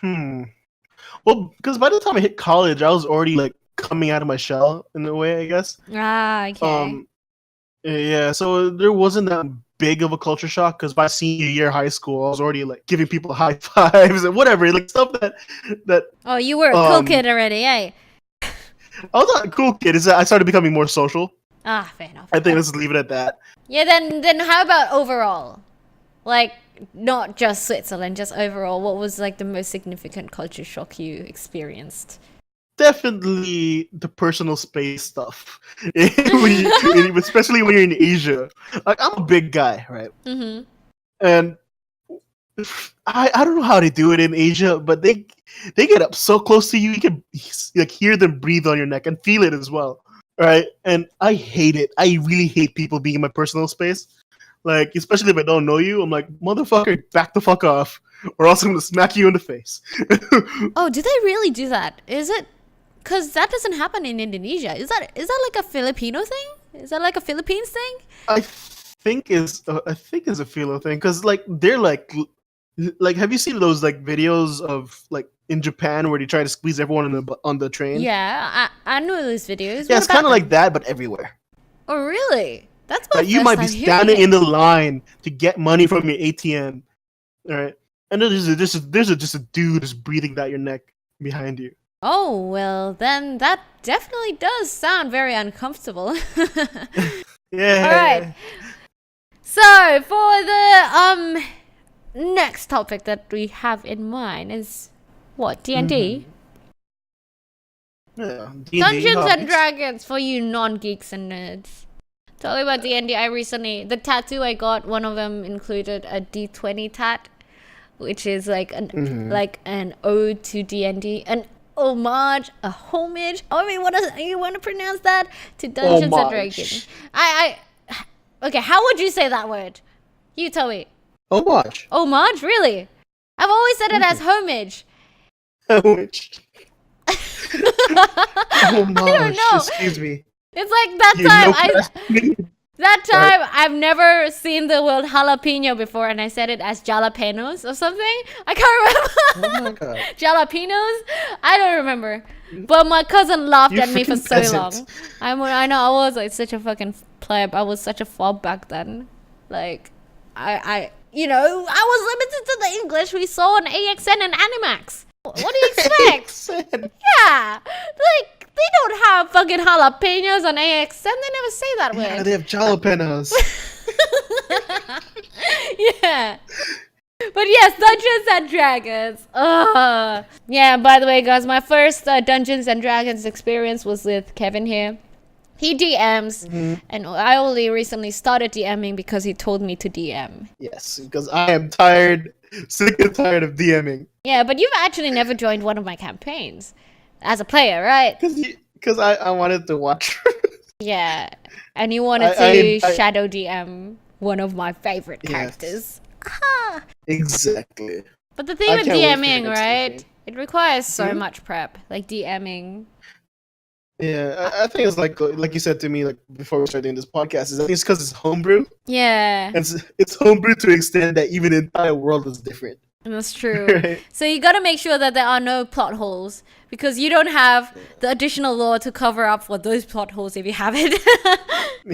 well, because by the time I hit college, I was already like coming out of my shell in a way, I guess. Ah, okay. Yeah. So there wasn't that big of a culture shock because by senior year high school, I was already like giving people high fives and whatever, like stuff that. Oh, you were a cool kid already, eh? I was not a cool kid. It's that I started becoming more social. Ah, fair enough. I think let's leave it at that. Yeah, then how about overall? Like, not just Switzerland, just overall. What was like the most significant culture shock you experienced? Definitely the personal space stuff, especially when you're in Asia. Like I'm a big guy, right? And I don't know how they do it in Asia, but they get up so close to you, you can like hear them breathe on your neck and feel it as well, right? And I hate it. I really hate people being in my personal space. Like, especially if I don't know you, I'm like, motherfucker, back the fuck off, or else I'm gonna smack you in the face. Oh, do they really do that? Is it? Because that doesn't happen in Indonesia. Is that like a Filipino thing? Is that like a Philippines thing? I think it's a Philo thing because like they're like have you seen those like videos of like in Japan where they try to squeeze everyone on the train? Yeah, I know those videos. Yeah, it's kind of like that, but everywhere. Oh, really? That's my like you might be standing in the line to get money from your ATM, all right? And there's just a dude just breathing down your neck behind you. Oh, well, then that definitely does sound very uncomfortable. Yeah. All right. So, for the next topic that we have in mind is what? D&D? Yeah. Dungeons and Dragons for you non-geeks and nerds. Tell me about D&D. The tattoo I got, one of them included a D20 tat, which is like an ode to D&D, an homage, a homage. I mean, you want to pronounce that to Dungeons and Dragons? Okay. How would you say that word? You tell me. Homage. Homage, really? I've always said it as homage. Homage. Oh my, I don't know. excuse me. It's like that You time know, that time I've never seen the word jalapeno before, and I said it as jalapenos or something. I can't remember. oh my god. Jalapenos? I don't remember. But my cousin laughed You at me for freaking so peasant. long. I know I was like such a fucking pleb. I was such a fob back then. Like, I I was limited to the English we saw on AXN and Animax. What do you expect? Said- Yeah, like they don't have fucking jalapenos on AXN. They never say that yeah, word. they have jalapenos. Yeah. But yes, Dungeons and Dragons. Yeah, by the way, guys, my first Dungeons and Dragons experience was with Kevin here. He DMs, and I only recently started DMing because he told me to DM. Yes, because I am tired, sick and tired of DMing. Yeah, but you've actually never joined one of my campaigns as a player, right? Because I wanted to watch. Yeah, and you wanted I- to shadow DM one of my favorite Yes. characters. Exactly. But the thing I with can't wait for the DMing, next right? campaign. It requires so Mhm. much prep, like DMing. Yeah, I think it's like you said to me like before we started doing this podcast. Is I think it's because it's homebrew. Yeah, And it's homebrew to an extent that even the entire world is different. that's true. Right? So you gotta make sure that there are no plot holes because you don't have the additional lore to cover up for those plot holes if you have it.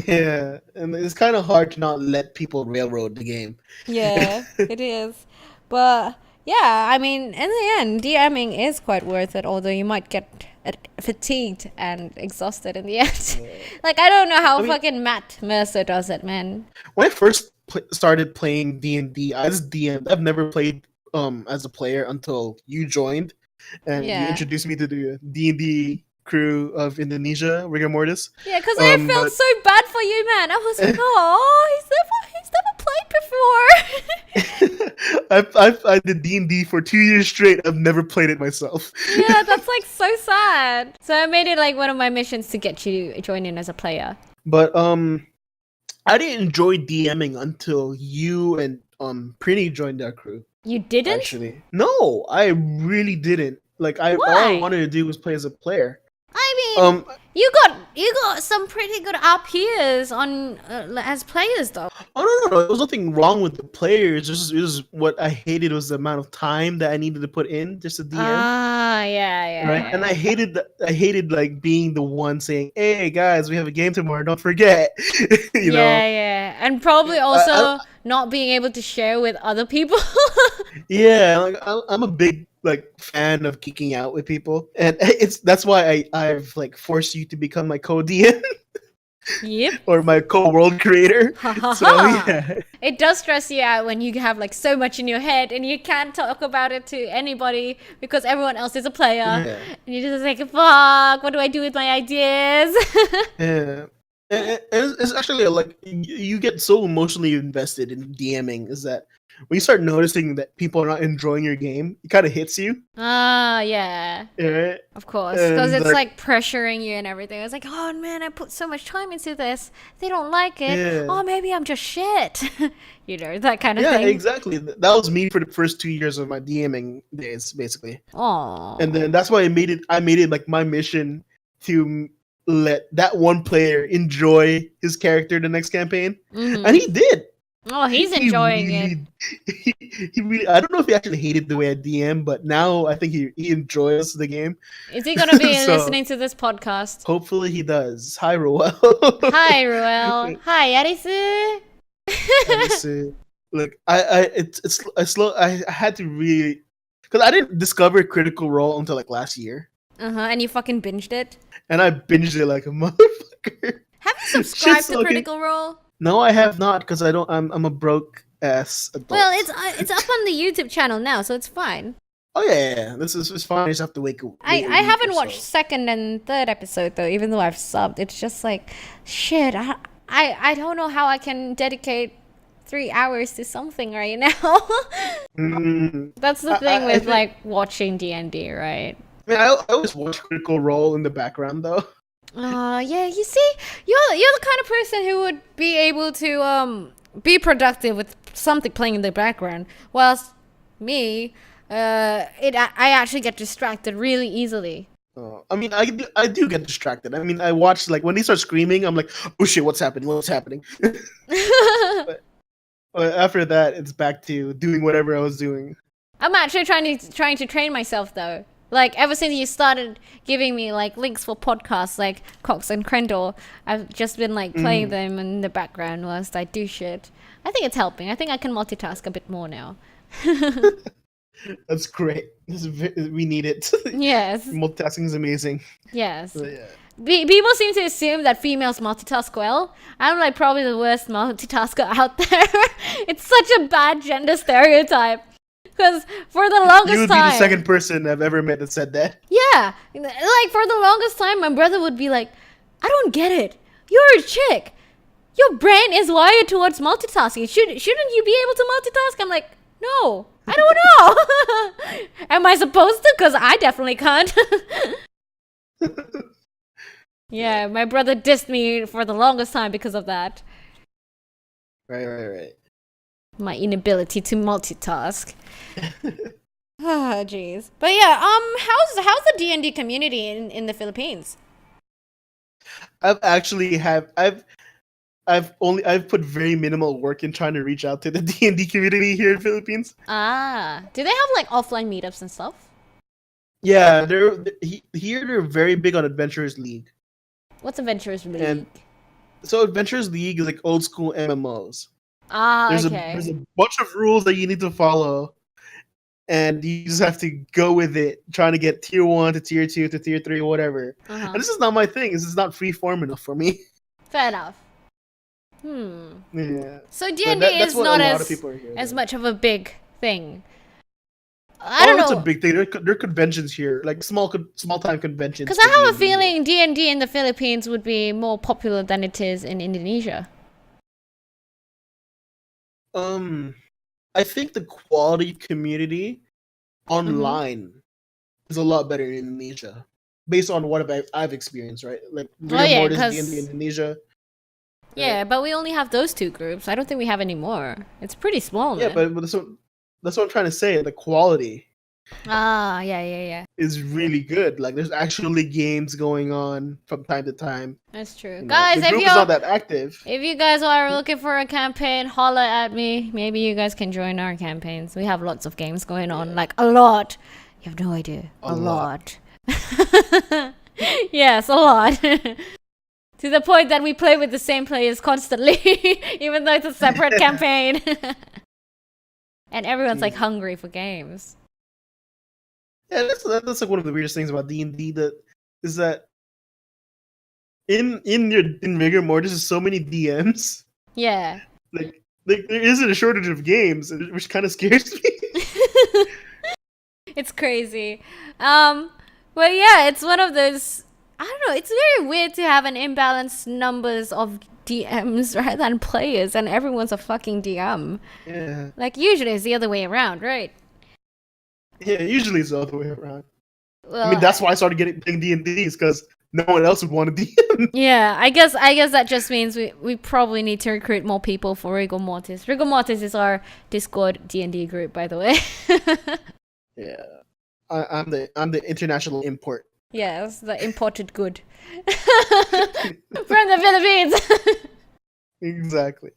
Yeah, and it's kind of hard to not let people railroad the game. Yeah, it is. But yeah, I mean, in the end, DMing is quite worth it, although you might get fatigued and exhausted in the end. Like, I don't know how I mean- fucking Matt Mercer does it, man. When I first started playing D&D, I just DM'd. I've never played as a player until you joined, and you Yeah. introduced me to the D&D crew of Indonesia, rigor mortis. Yeah, because I felt but- so bad for you, man. I was like, oh, he's never played before. I did D&D for 2 years straight. I've never played it myself. Yeah, that's like so sad. So I made it like one of my missions to get you to join in as a player. But I didn't enjoy DMing until you and Prini joined our crew. You didn't? Actually, no, I really didn't. Like all I Why? wanted to do was play as a player. I mean, Um, you got some pretty good RPers on as players though. oh no, there was nothing wrong with the players. It was what I hated was the amount of time that I needed to put in just to DM. Ah, yeah. Right, and I hated like being the one saying, "Hey guys, we have a game tomorrow. Don't forget." you know, Yeah, and probably also not being able to share with other people. yeah. Like I'm a big like fan of geeking out with people, and that's why I've like forced you to become my co-DM Yep. or my co-world creator. So yeah, It does stress you out when you have like so much in your head and you can't talk about it to anybody because everyone else is a player. Yeah. And you're just like, fuck, what do I do with my ideas? yeah. And it's actually like you get so emotionally invested in DMing is that when you start noticing that people are not enjoying your game, it kind of hits you. Yeah, Right? of course. Because And, it's like- like pressuring you and everything. It's like, oh man, I put so much time into this. They don't like it. Yeah. Oh, maybe I'm just shit. You know, that kind of Yeah, thing. exactly. That was me for the first 2 years of my DMing days, basically. Aw. And then that's why I made it like my mission to let that one player enjoy his character the next campaign, Mhm. and he did. Oh, he's He enjoying it. really- He really. I don't know if he actually hated the way I DM, but now I think he enjoys the game. Is he gonna be So- listening to this podcast? Hopefully, he does. Hi, Roel. Hi, Ruel. Hi, Arisu. Look, I had to really because I didn't discover Critical Role until like last year, And you fucking binged it. and I binged it like a motherfucker. Have you subscribed Shit's to looking- Critical Role? No, I have not because I don't. I'm a broke ass adult. Well, it's up on the YouTube channel now, so it's fine. Oh yeah. This is fine. I just have to wait. I haven't watched second and third episode though, even though I've subbed. It's just like shit. I don't know how I can dedicate 3 hours to something right now. That's the thing I with think- like watching D&D, right? I mean, I always watch Critical Role in the background though. Yeah, you see, you're the kind of person who would be able to be productive with something playing in the background, whilst me, I actually get distracted really easily. I mean, I do get distracted. I mean, I watch like when they start screaming, I'm like, oh shit, what's happening? What's happening? But after that, it's back to doing whatever I was doing. I'm actually trying to train myself though. Like ever since you started giving me like links for podcasts like Cox and Crendor, I've just been like playing them in the background whilst I do shit. I think it's helping. I think I can multitask a bit more now. That's great. We need it. Yes. Multitasking is amazing. Yes. So, yeah. People seem to assume that females multitask well. I'm like probably the worst multitasker out there. It's such a bad gender stereotype. Because for the longest time... You would be the second person I've ever met that said that. Yeah. Like for the longest time, my brother would be like, I don't get it. You're a chick. Your brain is wired towards multitasking. Shouldn't you be able to multitask? I'm like, no, I don't know. Am I supposed to? Because I definitely can't. Yeah, my brother dissed me for the longest time because of that. Right. My inability to multitask. Ah, jeez. But yeah, how's the D&D community in the Philippines? I've put very minimal work in trying to reach out to the D&D community here in the Philippines. Ah, do they have like offline meetups and stuff? Yeah, they're very big on Adventurers League. What's Adventurers League? And so Adventurers League is like old school MMOs. Ah, There's okay. there's a bunch of rules that you need to follow, and you just have to go with it, trying to get tier 1 to tier 2 to tier 3, whatever. And this is not my thing. This is not free form enough for me. Fair enough. Yeah. So D&D is not as much of a big thing. I don't know. It's a big thing. There are conventions here, like small time conventions. Because I have a feeling D&D in the Philippines would be more popular than it is in Indonesia. I think the quality community online is a lot better in Indonesia, based on what I've experienced. Right, like D&D Indonesia. Yeah, but we only have those two groups. I don't think we have any more. It's pretty small. Yeah, but that's what I'm trying to say. The quality. Ah, yeah. Is really good. Like there's actually games going on from time to time. That's true. You know, guys, the group is not that active. If you guys are looking for a campaign, holla at me. Maybe you guys can join our campaigns. We have lots of games going on. Like a lot. You have no idea. A lot. Yes, a lot. To the point that we play with the same players constantly, even though it's a separate campaign. And everyone's like hungry for games. Yeah, that's like one of the weirdest things about D&D is that in rigor mortis there's so many DMs. Yeah. Like there isn't a shortage of games, which kind of scares me. It's crazy. Well, yeah, it's one of those. I don't know. It's very weird to have an imbalanced numbers of DMs rather than players, and everyone's a fucking DM. Yeah. Like usually it's the other way around, right? Yeah, usually it's the other way around. Well, I mean, that's why I started playing D&Ds, because no one else would want to DM. Yeah, I guess that just means we probably need to recruit more people for Rigor Mortis. Rigor Mortis is our Discord D&D group, by the way. Yeah, I'm the international import. Yes, the imported good from the Philippines. Exactly.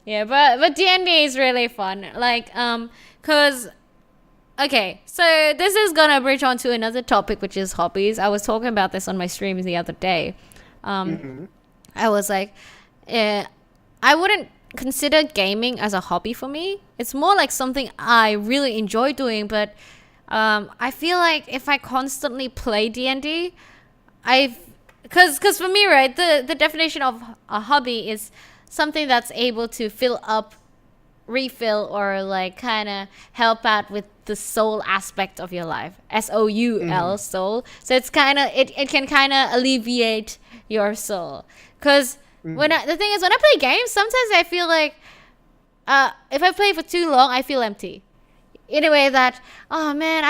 Yeah, but D&D is really fun. Like, cause. Okay, so this is gonna bridge on to another topic, which is hobbies. I was talking about this on my streams the other day. I was like, I wouldn't consider gaming as a hobby for me. It's more like something I really enjoy doing, but I feel like if I constantly play D&D, because for me, right, the definition of a hobby is something that's able to fill up, refill, or like kind of help out with the soul aspect of your life. SOUL, soul. So it's kind of it can kind of alleviate your soul. Because the thing is, when I play games, sometimes I feel like if I play for too long, I feel empty. In a way that, oh man,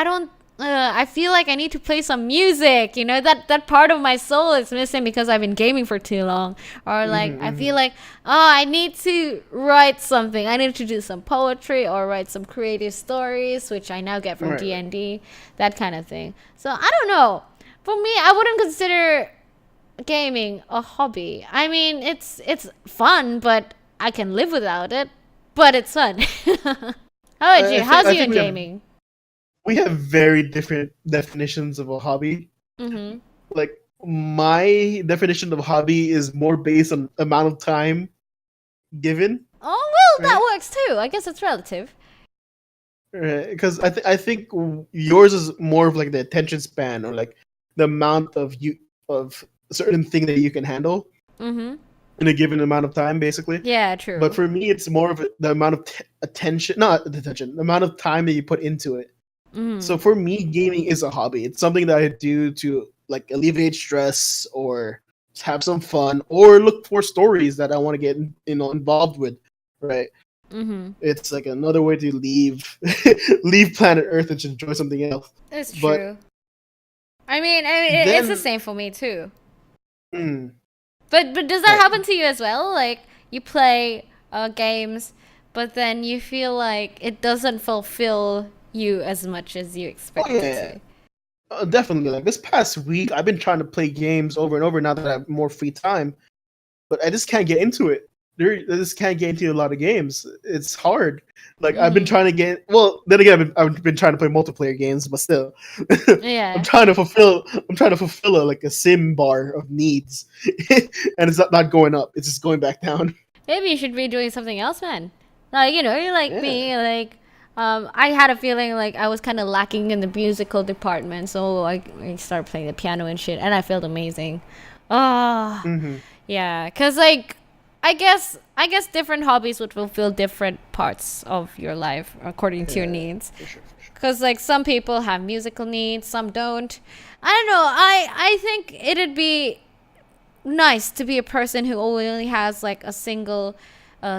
I feel like I need to play some music, you know, that part of my soul is missing because I've been gaming for too long. Or like, I feel like, I need to write something. I need to do some poetry or write some creative stories, which I now get from D&D, that kind of thing. So I don't know. For me, I wouldn't consider gaming a hobby. I mean, it's fun, but I can live without it. But it's fun. How about you? How's you in gaming? We have very different definitions of a hobby. Mm-hmm. Like my definition of hobby is more based on amount of time given. Oh well, that works too. I guess it's relative. Because I think yours is more of like the attention span or like the amount of certain thing that you can handle Mm-hmm. in a given amount of time, basically. Yeah, true. But for me, it's more of the amount of the amount of time that you put into it. Mm-hmm. So for me, gaming is a hobby. It's something that I do to like alleviate stress or have some fun or look for stories that I want to get involved with, right? Mm-hmm. It's like another way to leave planet Earth and just enjoy something else. It's But true. I mean, it's the same for me too. Mm, But does that happen to you as well? Like you play games, but then you feel like it doesn't fulfill you as much as you expect it to. definitely. Like this past week, I've been trying to play games over and over now that I have more free time, but I just can't get into it. I just can't get into a lot of games. It's hard. Like I've been trying to get. Well, then again, I've been trying to play multiplayer games, but still, Yeah. I'm trying to fulfill a sim bar of needs, and it's not going up. It's just going back down. Maybe you should be doing something else, man. Like you're like me. Like I had a feeling like I was kind of lacking in the musical department, so I started playing the piano and shit, and I felt amazing. Oh, yeah, cause like. I guess different hobbies would fulfill different parts of your life according to your needs. For sure. Because like some people have musical needs, some don't. I don't know. I think it'd be nice to be a person who only has like a single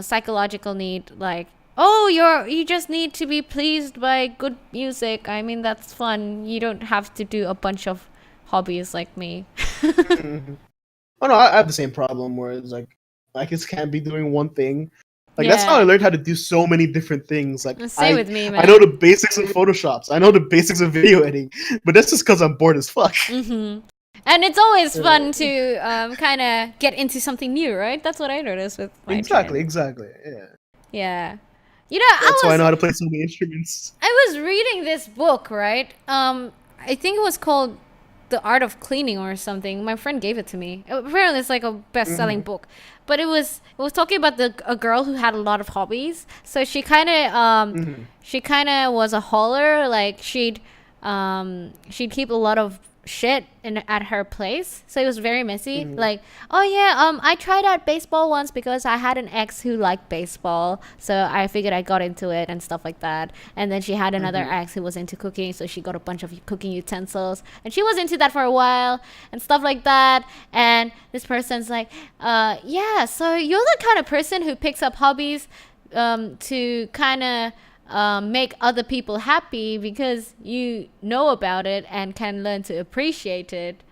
psychological need. Like, oh, you just need to be pleased by good music. I mean, that's fun. You don't have to do a bunch of hobbies like me. Oh no, I have the same problem where it's like I just can't be doing one thing. Like that's how I learned how to do so many different things. Like Same with me, man. I know the basics of Photoshops. I know the basics of video editing, but that's just because I'm bored as fuck. Mm-hmm. And it's always fun to kind of get into something new, right? That's what I noticed with my Exactly. Yeah. Yeah. You know, That's why I know how to play so many instruments. I was reading this book, right? I think it was called The Art of Cleaning or something. My friend gave it to me. Apparently, it's like a best-selling book. But it was talking about a girl who had a lot of hobbies. So she kind of was a hauler. Like she'd keep a lot of shit at her place, so it was very messy. Like, oh yeah, I tried out baseball once because I had an ex who liked baseball, so I figured I got into it and stuff like that. And then she had another ex who was into cooking, so she got a bunch of cooking utensils, and she was into that for a while and stuff like that. And this person's like, yeah, so you're the kind of person who picks up hobbies to kind of make other people happy because you know about it and can learn to appreciate it.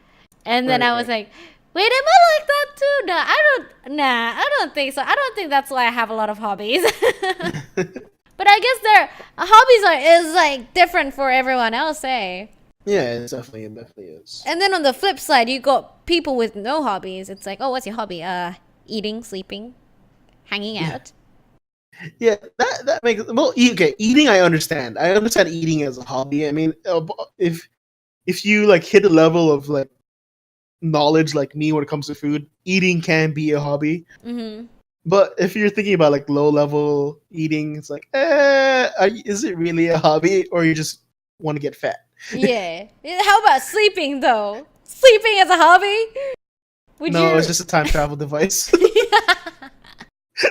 And then I was like, wait, am I like that too? I don't think so. I don't think that's why I have a lot of hobbies. But I guess their hobbies is like different for everyone else, eh? Yeah, it definitely is. And then on the flip side, you got people with no hobbies. It's like, oh, what's your hobby? Eating, sleeping, hanging out. Yeah, that makes eating. I understand. I understand eating as a hobby. I mean, if you like hit a level of like knowledge like me when it comes to food, eating can be a hobby. But if you're thinking about like low level eating, it's like, is it really a hobby, or you just want to get fat? Yeah. How about sleeping though? Sleeping as a hobby? It's just a time travel device.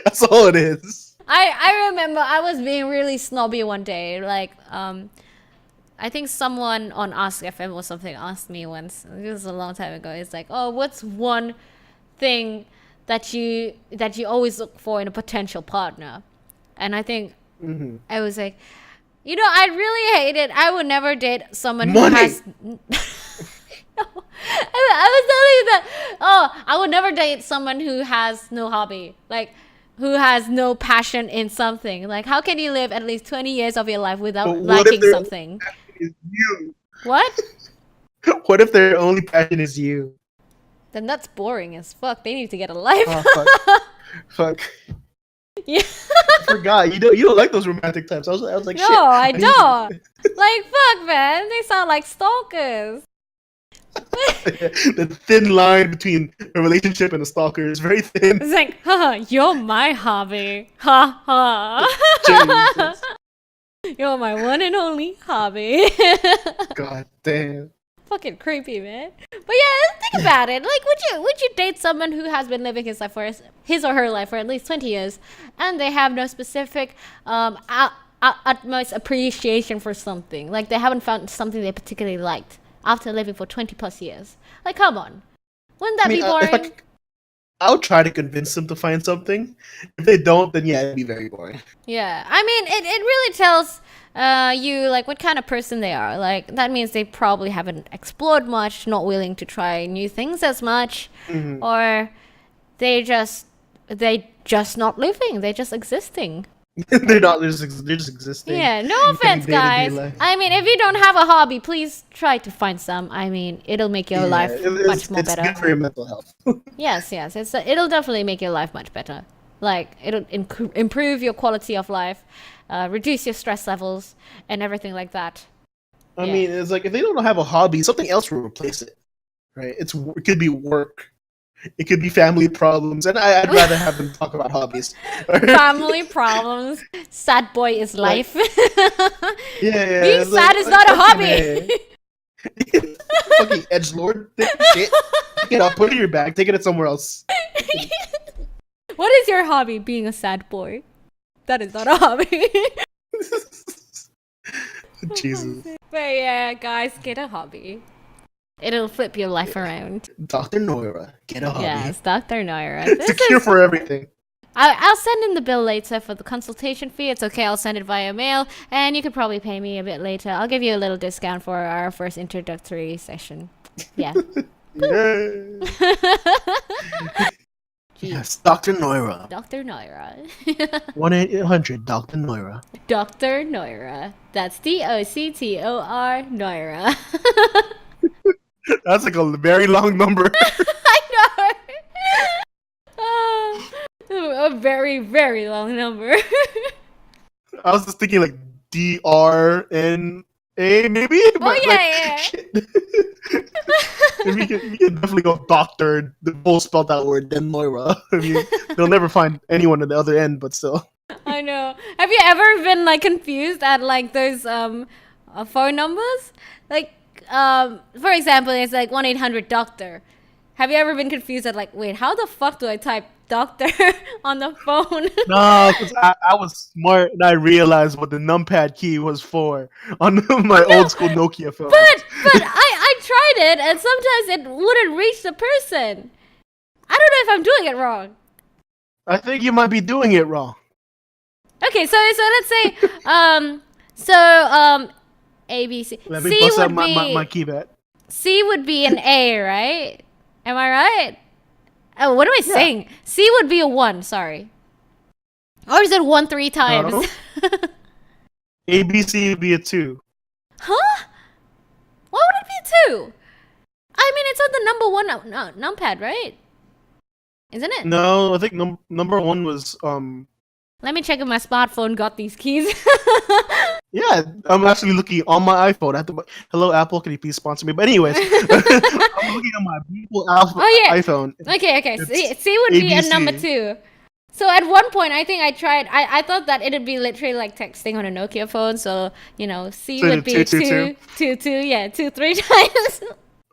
That's all it is. I remember I was being really snobby one day. Like, I think someone on Ask FM or something asked me once. This was a long time ago. It's like, oh, what's one thing that you always look for in a potential partner? And I think I was like, you know, I really hate it. I would never date someone who has. I was telling you that. Oh, I would never date someone who has no hobby. Like, who has no passion in something. Like, how can you live at least 20 years of your life without liking something? You? What? What if their only passion is you? Then that's boring as fuck. They need to get a life. Oh fuck. Yeah. I forgot. You don't like those romantic types. I was like, No, shit. I need- don't. Like, fuck, man. They sound like stalkers. The thin line between a relationship and a stalker is very thin. It's like, haha, you're my hobby. Ha ha. Jesus. You're my one and only hobby. God damn. Fucking creepy, man. But yeah, think about it. Like, would you date someone who has been living his or her life for at least 20 years, and they have no specific utmost appreciation for something? Like, they haven't found something they particularly liked after living for 20 plus years. Like, come on, wouldn't that be boring? I'll try to convince them to find something. If they don't, then yeah, it'd be very boring. Yeah, I mean, it really tells you like what kind of person they are. Like, that means they probably haven't explored much, not willing to try new things as much, or they just not living. They're just existing. They're not. They're just existing. Yeah, no offense, guys. I mean, if you don't have a hobby, please try to find some. I mean, it'll make your life much more better. It's good for your mental health. Yes. It'll definitely make your life much better. Like, it'll improve your quality of life, reduce your stress levels, and everything like that. I mean, it's like if they don't have a hobby, something else will replace it, right? It could be work, it could be family problems, and I'd rather have them talk about hobbies. Family problems. Sad boy is life. Yeah. Being sad is not a hobby. Fucking edgelord, shit. Pick it up, put it in your bag, take it somewhere else. What is your hobby? Being a sad boy. That is not a hobby. Jesus. But yeah, guys, get a hobby. It'll flip your life around. Dr. Noira, get a hobby. Yes, Dr. Noira. It's a cure for everything. I'll send in the bill later for the consultation fee. It's okay, I'll send it via mail, and you could probably pay me a bit later. I'll give you a little discount for our first introductory session. Yeah. Yay. Yes, Dr. Noira. Dr. Noira. 1-800 Dr. Noira. Dr. Noira. That's DOCTOR Noira. That's like a very long number. I know. A very, very long number. I was just thinking like DRNA maybe. Oh But yeah. we can definitely go doctor, the full spelled out word, then Noira. I mean, they'll never find anyone at the other end, but still. I know. Have you ever been like confused at like those phone numbers? Like for example, it's like 1-800-doctor. Have you ever been confused at like, wait, how the fuck do I type doctor on the phone? No, because I was smart and I realized what the numpad key was for on my old school Nokia phone. But I tried it and sometimes it wouldn't reach the person. I don't know if I'm doing it wrong. I think you might be doing it wrong. Okay, so let's say A B C. Let me C bust out would my be keypad. C would be an A, right? Am I right? Oh, what am I saying? C would be a 1, sorry. Or is it 1 3 times? No. ABC would be a 2. Huh? Why would it be a 2? I mean, it's on the number 1 numpad, right? Isn't it? No, I think number 1 was Let me check if my smartphone got these keys. yeah, I'm actually looking on my iPhone. I have to, hello Apple, can you please sponsor me? But anyways, I'm looking on my Apple iPhone. Okay. C would be a number 2. So at one point, I think I tried. I thought that it'd be literally like texting on a Nokia phone. So you know, C would be 2, 3 times.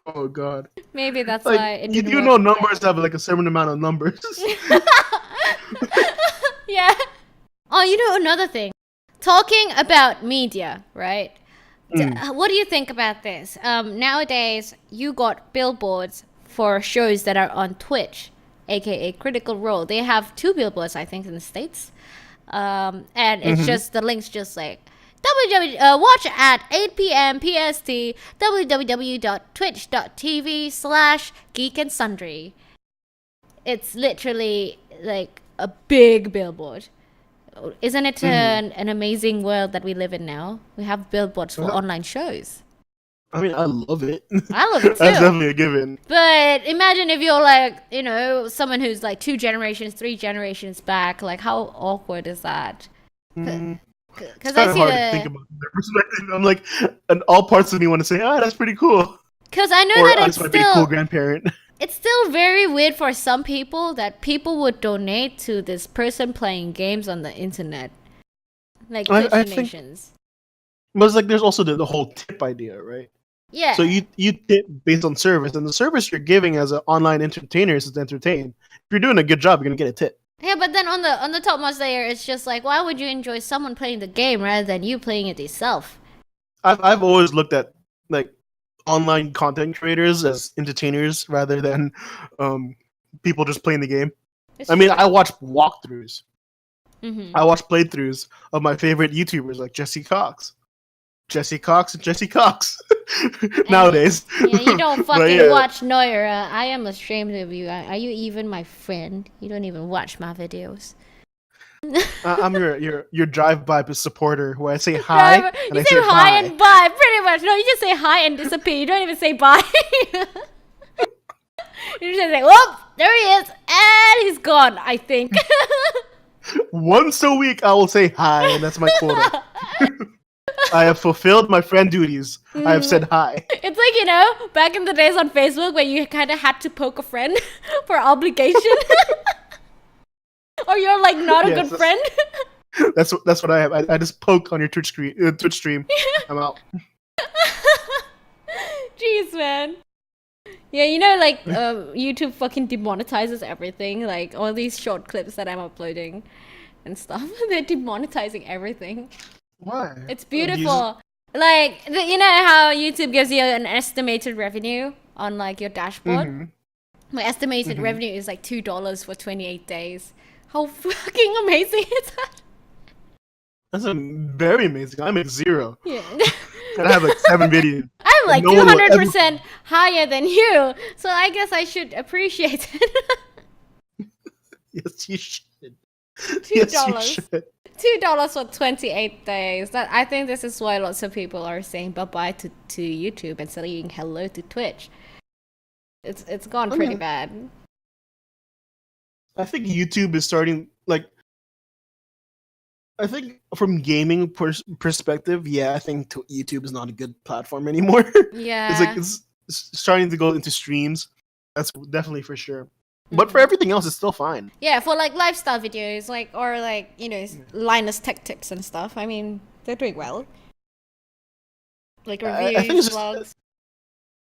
Oh god. Maybe that's Like, why it you didn't do work. know numbers have like a certain amount of numbers. Yeah. Oh, you know another thing. Talking about media, right? What do you think about this? Nowadays, you got billboards for shows that are on Twitch, aka Critical Role. They have 2 billboards, I think, in the States. And it's just, the link's just like, watch at 8 p.m. PST, www.twitch.tv/geek and sundry. It's literally like a big billboard. Isn't it an amazing world that we live in now? We have billboards for online shows. I mean, I love it. I love it too. That's definitely a given. But imagine if you're like, someone who's like 2 generations, 3 generations back. Like, how awkward is that? It's Because kind I of see hard to think about their perspective. I'm like, and all parts of me want to say, that's pretty cool. Because I know Or that I it's just want to be a cool still, grandparent. it's still very weird for some people that people would donate to this person playing games on the internet. Like Twitch I think- donations. But it's like there's also the whole tip idea, right? Yeah. So you tip based on service, and the service you're giving as an online entertainer is to entertain. If you're doing a good job, you're gonna get a tip. Yeah, but then on the topmost layer, it's just like, why would you enjoy someone playing the game rather than you playing it yourself? I've always looked at like online content creators as entertainers rather than people just playing the game. It's I mean, true. I watch walkthroughs. Mm-hmm. I watch playthroughs of my favorite YouTubers like Jesse Cox. Nowadays. Yeah, you don't But fucking yeah. watch Noira. I am ashamed of you. Are you even my friend? You don't even watch my videos. I'm your drive-by supporter who I say hi Driver, and you I say say hi bye. and bye, pretty much. No, you just say hi and disappear. You don't even say bye. You just say, whoop, there he is, and he's gone, I think. Once a week I will say hi, and that's my quota. I have fulfilled my friend duties. I have said hi. It's like, back in the days on Facebook where you kind of had to poke a friend for obligation. Or you're like not a Yes, good friend. That's what I have. I just poke on your Twitch stream. I'm out. Jeez, man. Yeah, YouTube fucking demonetizes everything. Like, all these short clips that I'm uploading and stuff. They're demonetizing everything. Why? It's beautiful. Like, you know how YouTube gives you an estimated revenue on, like, your dashboard? Mm-hmm. My estimated revenue is, like, $2 for 28 days. How fucking amazing is that? That's very amazing. I make 0. Yeah. And I have like 7 videos. I'm like No one will 200% higher than you, so I guess I should appreciate it. Yes, you should. $2. Yes, you should. $2 for 28 days. That I think this is why lots of people are saying bye-bye to YouTube and saying hello to Twitch. It's gone pretty bad. I think YouTube is starting, like, I think from gaming perspective, yeah, I think YouTube is not a good platform anymore. Yeah. It's like it's starting to go into streams. That's definitely for sure. But for everything else, it's still fine. Yeah, for like lifestyle videos, or Linus tech tips and stuff. I mean, they're doing well. Like reviews, I think it's just, vlogs.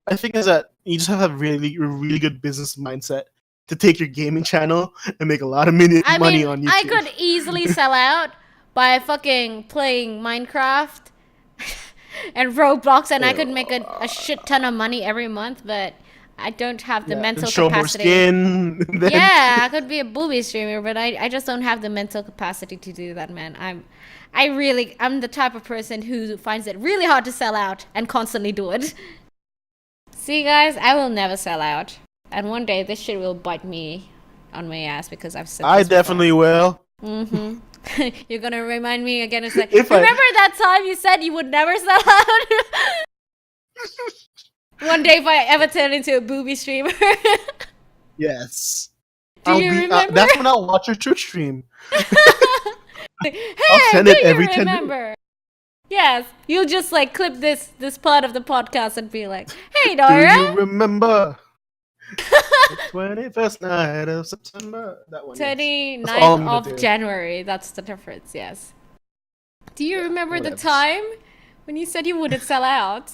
I think is that you just have to have a really good business mindset to take your gaming channel and make a lot of money on YouTube. I could easily sell out by fucking playing Minecraft and Roblox, and I could make a shit ton of money every month, but I don't have the mental show capacity. More skin. Then... Yeah, I could be a booby streamer, but I just don't have the mental capacity to do that, man. I'm the type of person who finds it really hard to sell out and constantly do it. See, guys, I will never sell out. And one day this shit will bite me on my ass because I've said I this definitely will. Mm-hmm. You're gonna remind me again. It's like, remember that time you said you would never sell out? One day if I ever turn into a booby streamer. Yes. Do you remember? That's when I'll watch your Twitch stream. Hey, I'll send do it every you 10 remember? Yes, you'll just like clip this part of the podcast and be like, "Hey, Do Dora." you remember the 21st night of September? That one. 29th of January. That's the difference. Yes. Do you remember the time when you said you wouldn't sell out?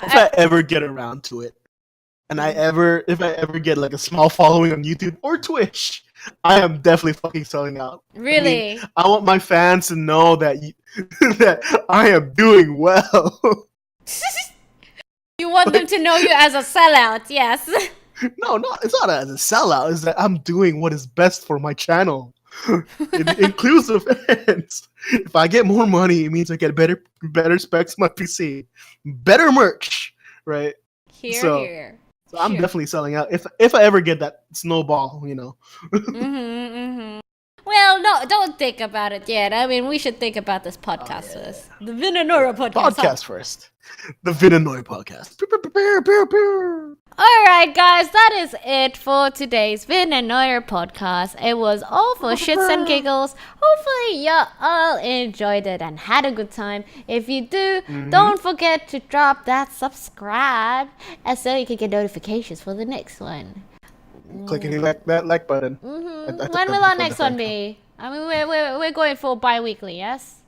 If I ever get around to it, and if I ever get like a small following on YouTube or Twitch, I am definitely fucking selling out. Really? I want my fans to know that that I am doing well. You want them to know you as a sellout, yes. No, it's not as a sellout. It's that I'm doing what is best for my channel. It includes the fans. If I get more money, it means I get better specs on my PC, better merch, right? Here. So I'm definitely selling out if I ever get that snowball, Well, don't think about it yet. I mean, we should think about this podcast first. The Vin and Noira podcast. Podcast first. The Vin and Noira podcast. All right, guys, that is it for today's Vin and Noira podcast. It was all for shits and giggles. Hopefully, you all enjoyed it and had a good time. If you do, don't forget to drop that subscribe, and so you can get notifications for the next one. Clicking that like button. When will our next one be? I mean, we're going for bi-weekly, yes?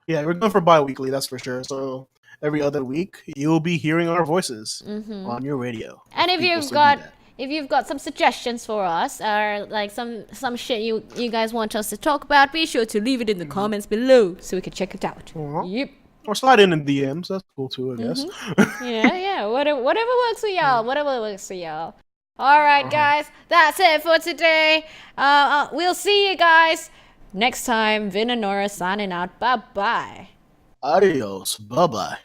Yeah, we're going for bi-weekly, that's for sure. So every other week, you'll be hearing our voices on your radio. And if you've got some suggestions for us, or like some shit you guys want us to talk about, be sure to leave it in the comments below so we can check it out. Yep. Or slide in the DMs. That's cool too, I guess. Yeah. Whatever works for y'all. All right, guys. That's it for today. We'll see you guys next time. Vin and Noira signing out. Bye-bye. Adios. Bye-bye.